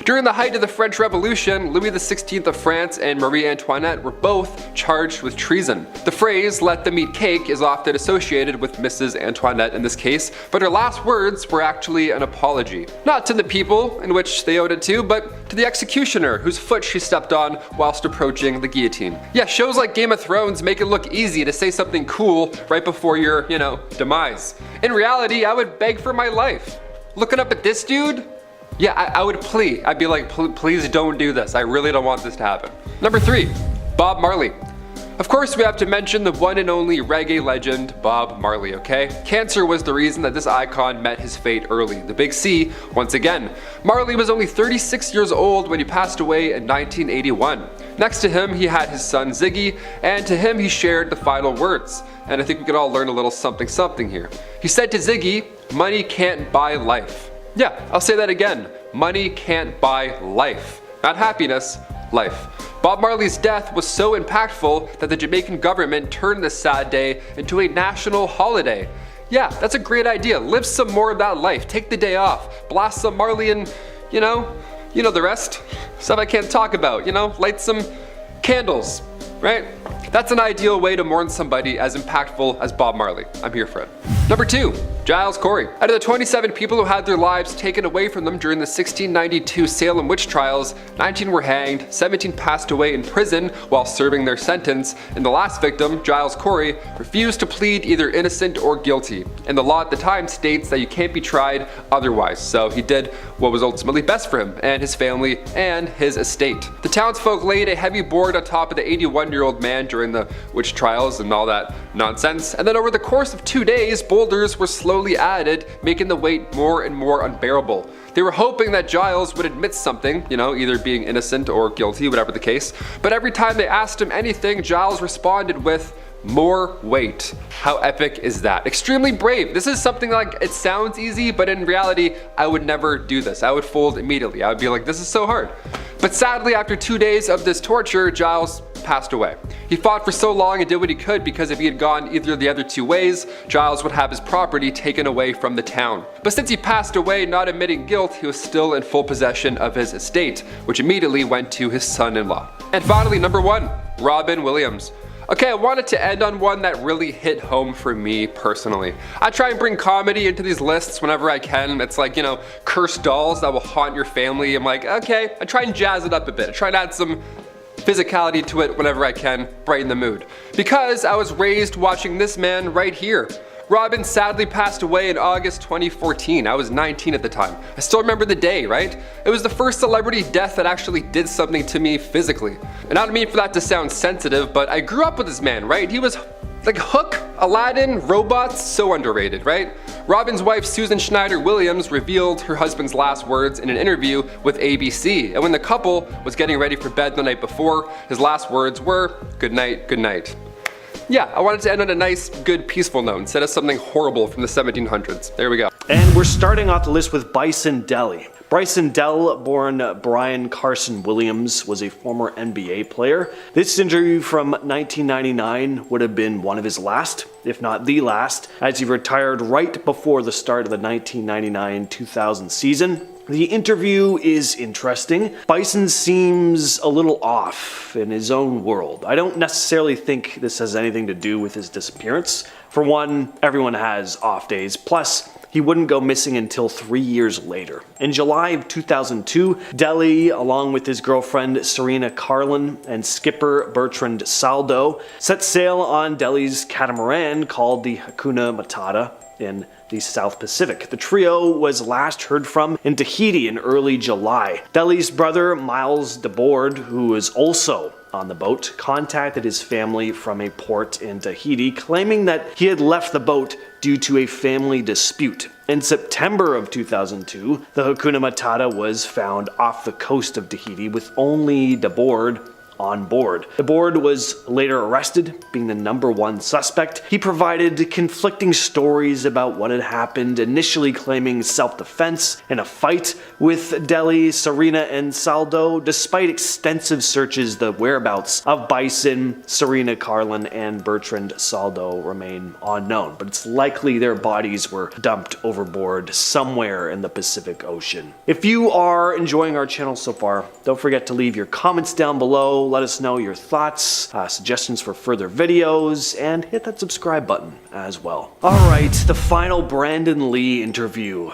During the height of the French Revolution, Louis XVI of France and Marie Antoinette were both charged with treason. The phrase, "let them eat cake," is often associated with Mrs. Antoinette in this case, but her last words were actually an apology. Not to the people in which they owed it to, but to the executioner whose foot she stepped on whilst approaching the guillotine. Yeah, shows like Game of Thrones make it look easy to say something cool right before your, demise. In reality, I would beg for my life. Looking up at this dude? Yeah, I would plead. I'd be like, please don't do this. I really don't want this to happen. Number 3, Bob Marley. Of course, we have to mention the one and only reggae legend, Bob Marley, okay? Cancer was the reason that this icon met his fate early. The big C, once again. Marley was only 36 years old when he passed away in 1981. Next to him, he had his son Ziggy, and to him he shared the final words. And I think we could all learn a little something here. He said to Ziggy, "Money can't buy life." Yeah, I'll say that again. Money can't buy life. Not happiness, life. Bob Marley's death was so impactful that the Jamaican government turned this sad day into a national holiday. Yeah, that's a great idea. Live some more of that life. Take the day off. Blast some Marley and, you know the rest. Stuff I can't talk about, light some candles, right? That's an ideal way to mourn somebody as impactful as Bob Marley. I'm here for it. Number 2, Giles Corey. Out of the 27 people who had their lives taken away from them during the 1692 Salem witch trials, 19 were hanged, 17 passed away in prison while serving their sentence, and the last victim, Giles Corey, refused to plead either innocent or guilty. And the law at the time states that you can't be tried otherwise, so he did what was ultimately best for him and his family and his estate. The townsfolk laid a heavy board on top of the 81-year-old man during the witch trials and all that nonsense, and then over the course of 2 days, boulders were slowly added, making the weight more and more unbearable. They were hoping that Giles would admit something, either being innocent or guilty, whatever the case, but every time they asked him anything, Giles responded with, "More weight." How epic is that? Extremely brave. This is something like, it sounds easy, but in reality, I would never do this. I would fold immediately. I would be like, this is so hard. But sadly, after 2 days of this torture, Giles passed away. He fought for so long and did what he could because if he had gone either of the other 2 ways, Giles would have his property taken away from the town. But since he passed away not admitting guilt, he was still in full possession of his estate, which immediately went to his son-in-law. And finally, number 1, Robin Williams. Okay, I wanted to end on one that really hit home for me personally. I try and bring comedy into these lists whenever I can. It's like, cursed dolls that will haunt your family. I'm like, okay, I try and jazz it up a bit. I try and add some physicality to it whenever I can, brighten the mood. Because I was raised watching this man right here. Robin sadly passed away in August 2014. I was 19 at the time. I still remember the day, right? It was the first celebrity death that actually did something to me physically. And I don't mean for that to sound sensitive, but I grew up with this man, right? He was Like Hook, Aladdin, robots, so underrated, right? Robin's wife Susan Schneider Williams revealed her husband's last words in an interview with ABC, and when the couple was getting ready for bed the night before, his last words were, "Good night, good night." Yeah, I wanted to end on a nice, good, peaceful note instead of something horrible from the 1700s. There we go. And we're starting off the list with Bison Dele. Bryson Dell, born Brian Carson Williams, was a former NBA player. This interview from 1999 would have been one of his last, if not the last, as he retired right before the start of the 1999-2000 season. The interview is interesting. Bison seems a little off in his own world. I don't necessarily think this has anything to do with his disappearance. For one, everyone has off days. Plus, he wouldn't go missing until 3 years later. In July of 2002, Dele, along with his girlfriend Serena Carlin and skipper Bertrand Saldo, set sail on Dele's catamaran called the Hakuna Matata in the South Pacific. The trio was last heard from in Tahiti in early July. Dele's brother, Miles DeBoard, who was also on the boat, contacted his family from a port in Tahiti, claiming that he had left the boat due to a family dispute. In September of 2002, the Hakuna Matata was found off the coast of Tahiti with only DeBoard on board. DeBoard was later arrested, being the #1 suspect. He provided conflicting stories about what had happened, initially claiming self-defense in a fight with Dele, Serena, and Saldo. Despite extensive searches, the whereabouts of Bison, Serena Carlin, and Bertrand Saldo remain unknown, but it's likely their bodies were dumped overboard somewhere in the Pacific Ocean. If you are enjoying our channel so far, don't forget to leave your comments down below. Let us know your thoughts, suggestions for further videos, and hit that subscribe button as well. Alright, the final Brandon Lee interview.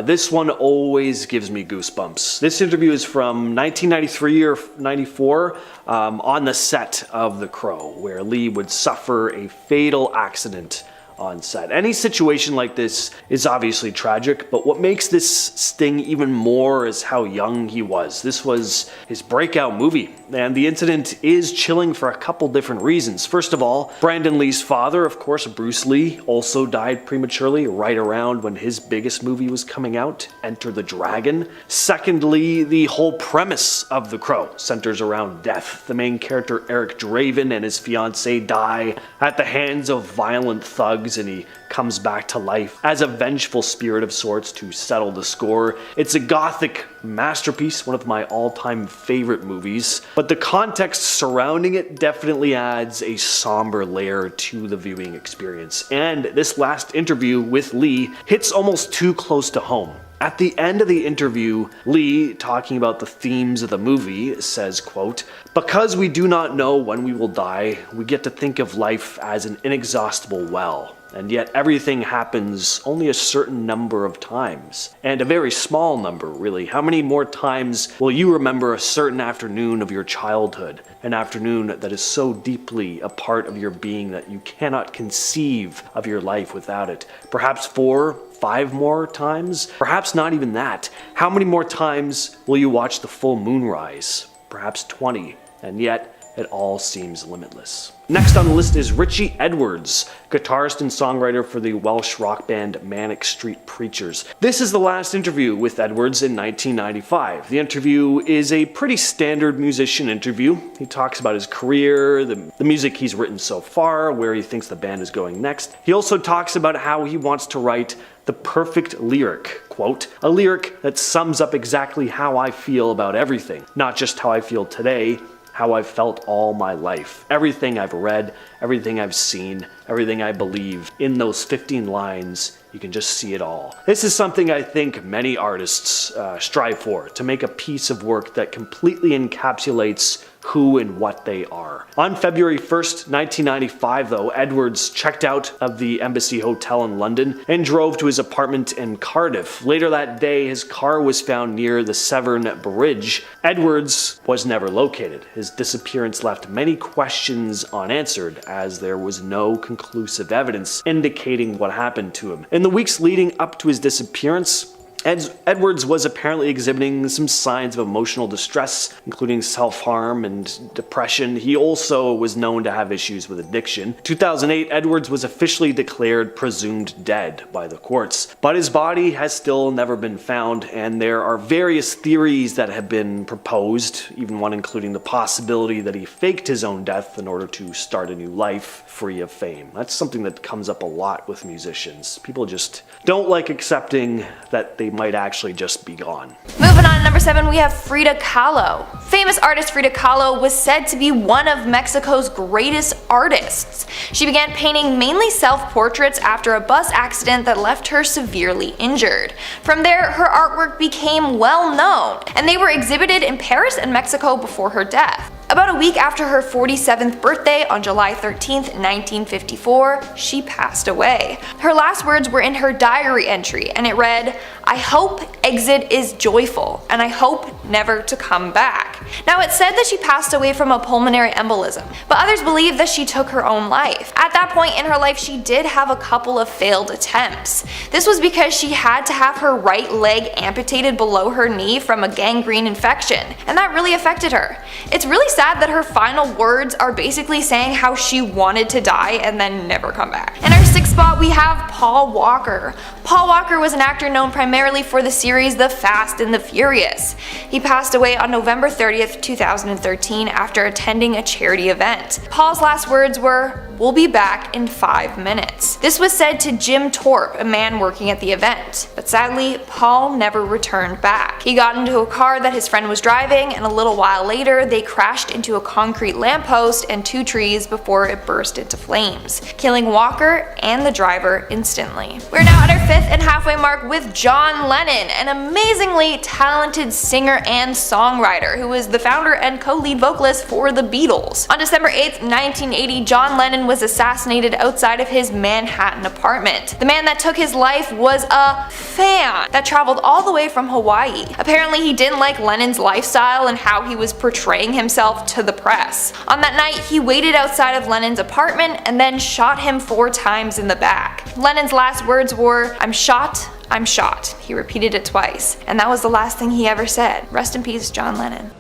This one always gives me goosebumps. This interview is from 1993 or 94 on the set of The Crow, where Lee would suffer a fatal accident on set. Any situation like this is obviously tragic, but what makes this sting even more is how young he was. This was his breakout movie, and the incident is chilling for a couple different reasons. First of all, Brandon Lee's father, of course, Bruce Lee, also died prematurely right around when his biggest movie was coming out, Enter the Dragon. Secondly, the whole premise of The Crow centers around death. The main character, Eric Draven, and his fiancée die at the hands of violent thugs, and he comes back to life as a vengeful spirit of sorts to settle the score. It's a gothic masterpiece, one of my all-time favorite movies, but the context surrounding it definitely adds a somber layer to the viewing experience. And this last interview with Lee hits almost too close to home. At the end of the interview, Lee, talking about the themes of the movie, says, quote, "Because we do not know when we will die, we get to think of life as an inexhaustible well. And yet everything happens only a certain number of times. And a very small number, really. How many more times will you remember a certain afternoon of your childhood? An afternoon that is so deeply a part of your being that you cannot conceive of your life without it. Perhaps 4, 5 more times? Perhaps not even that. How many more times will you watch the full moon rise? Perhaps 20. And yet, it all seems limitless." Next on the list is Richie Edwards, guitarist and songwriter for the Welsh rock band Manic Street Preachers. This is the last interview with Edwards in 1995. The interview is a pretty standard musician interview. He talks about his career, the music he's written so far, where he thinks the band is going next. He also talks about how he wants to write the perfect lyric, quote, "A lyric that sums up exactly how I feel about everything, not just how I feel today, how I've felt all my life. Everything I've read, everything I've seen, everything I believe. In those 15 lines, you can just see it all." This is something I think many artists strive for, to make a piece of work that completely encapsulates who and what they are. On February 1st, 1995, though, Edwards checked out of the Embassy Hotel in London and drove to his apartment in Cardiff. Later that day, his car was found near the Severn Bridge. Edwards was never located. His disappearance left many questions unanswered, as there was no conclusive evidence indicating what happened to him. In the weeks leading up to his disappearance, Edwards was apparently exhibiting some signs of emotional distress, including self-harm and depression. He also was known to have issues with addiction. In 2008, Edwards was officially declared presumed dead by the courts, but his body has still never been found, and there are various theories that have been proposed, even one including the possibility that he faked his own death in order to start a new life free of fame. That's something that comes up a lot with musicians. People just don't like accepting that they might actually just be gone. Moving on to number 7, we have Frida Kahlo. Famous artist Frida Kahlo was said to be one of Mexico's greatest artists. She began painting mainly self-portraits after a bus accident that left her severely injured. From there, her artwork became well known, and they were exhibited in Paris and Mexico before her death. About a week after her 47th birthday on July 13th, 1954, she passed away. Her last words were in her diary entry, and it read, "I hope exit is joyful, and I hope never to come back." Now, it's said that she passed away from a pulmonary embolism, but others believe that she took her own life. At that point in her life, she did have a couple of failed attempts. This was because she had to have her right leg amputated below her knee from a gangrene infection, and that really affected her. It's really sad that her final words are basically saying how she wanted to die and then never come back. In our 6th spot, we have Paul Walker. Paul Walker was an actor known primarily for the series The Fast and the Furious. He passed away on November 30th, 2013 after attending a charity event. Paul's last words were, "We'll be back in 5 minutes." This was said to Jim Torp, a man working at the event, but sadly, Paul never returned back. He got into a car that his friend was driving, and a little while later, they crashed into a concrete lamppost and 2 trees before it burst into flames, killing Walker and the driver instantly. We're now at our 5th and halfway mark with John Lennon, an amazingly talented singer and songwriter who was the founder and co-lead vocalist for the Beatles. On December 8th, 1980, John Lennon was assassinated outside of his Manhattan apartment. The man that took his life was a fan that traveled all the way from Hawaii. Apparently, he didn't like Lennon's lifestyle and how he was portraying himself to the press. On that night, he waited outside of Lennon's apartment and then shot him 4 times in the back. Lennon's last words were, "I'm shot, I'm shot." He repeated it twice, and that was the last thing he ever said. Rest in peace, John Lennon.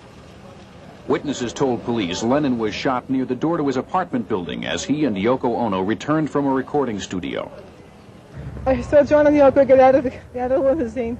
Witnesses told police Lennon was shot near the door to his apartment building as he and Yoko Ono returned from a recording studio. I saw John and Yoko get out of the limousine.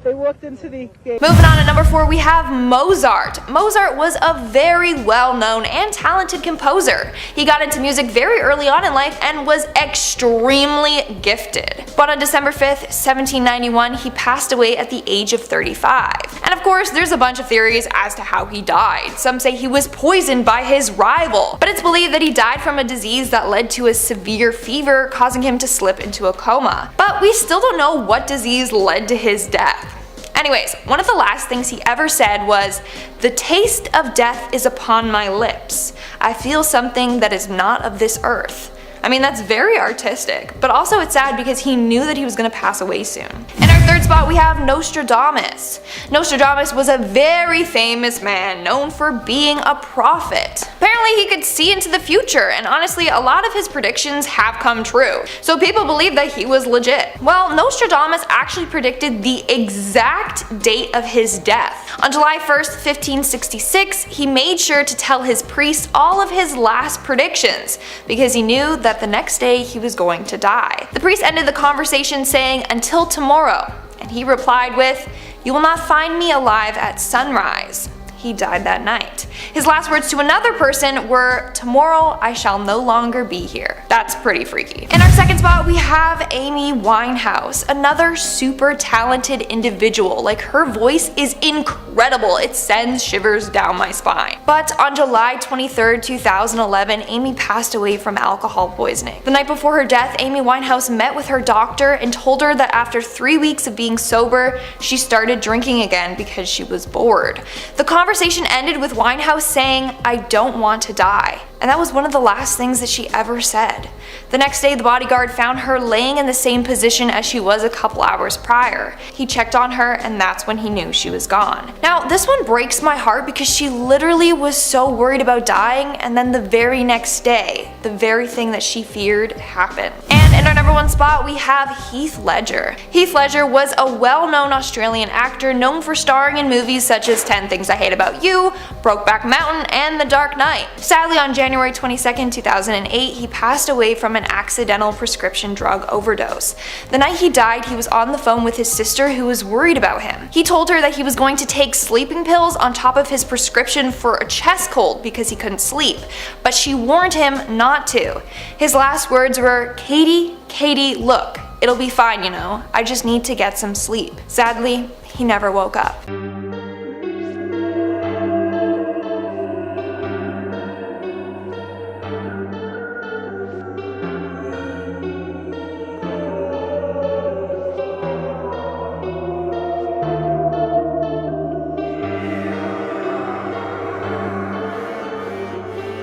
They walked into the gate. Moving on to number 4, we have Mozart. Mozart was a very well-known and talented composer. He got into music very early on in life and was extremely gifted. But on December 5th, 1791, he passed away at the age of 35. And of course, there's a bunch of theories as to how he died. Some say he was poisoned by his rival, but it's believed that he died from a disease that led to a severe fever, causing him to slip into a coma. But we still don't know what disease led to his death. Anyways, one of the last things he ever said was, "The taste of death is upon my lips. I feel something that is not of this earth." I mean, that's very artistic, but also it's sad because he knew that he was going to pass away soon. In our 3rd spot, we have Nostradamus. Nostradamus was a very famous man known for being a prophet. Apparently, he could see into the future, and honestly, a lot of his predictions have come true, so people believe that he was legit. Well, Nostradamus actually predicted the exact date of his death. On July 1st, 1566, he made sure to tell his priests all of his last predictions, because he knew that the next day he was going to die. The priest ended the conversation saying, "Until tomorrow," and he replied with, "You will not find me alive at sunrise." He died that night. His last words to another person were, "Tomorrow I shall no longer be here." That's pretty freaky. In our 2nd spot, we have Amy Winehouse, another super talented individual. Like, her voice is incredible. It sends shivers down my spine. But on July 23rd, 2011, Amy passed away from alcohol poisoning. The night before her death, Amy Winehouse met with her doctor and told her that after 3 weeks of being sober, she started drinking again because she was bored. The conversation ended with Winehouse saying, "I don't want to die." and that was one of the last things that she ever said. The next day, the bodyguard found her laying in the same position as she was a couple hours prior. He checked on her, and that's when he knew she was gone. Now, this one breaks my heart because she literally was so worried about dying, and then the very next day, the very thing that she feared happened. And in our number 1 spot, we have Heath Ledger. Heath Ledger was a well-known Australian actor known for starring in movies such as 10 Things I Hate About You, Brokeback Mountain, and The Dark Knight. Sadly, on January 22nd, 2008, he passed away from an accidental prescription drug overdose. The night he died, he was on the phone with his sister who was worried about him. He told her that he was going to take sleeping pills on top of his prescription for a chest cold because he couldn't sleep, but she warned him not to. His last words were, Katie, look, it'll be fine, you know. I just need to get some sleep." Sadly, he never woke up.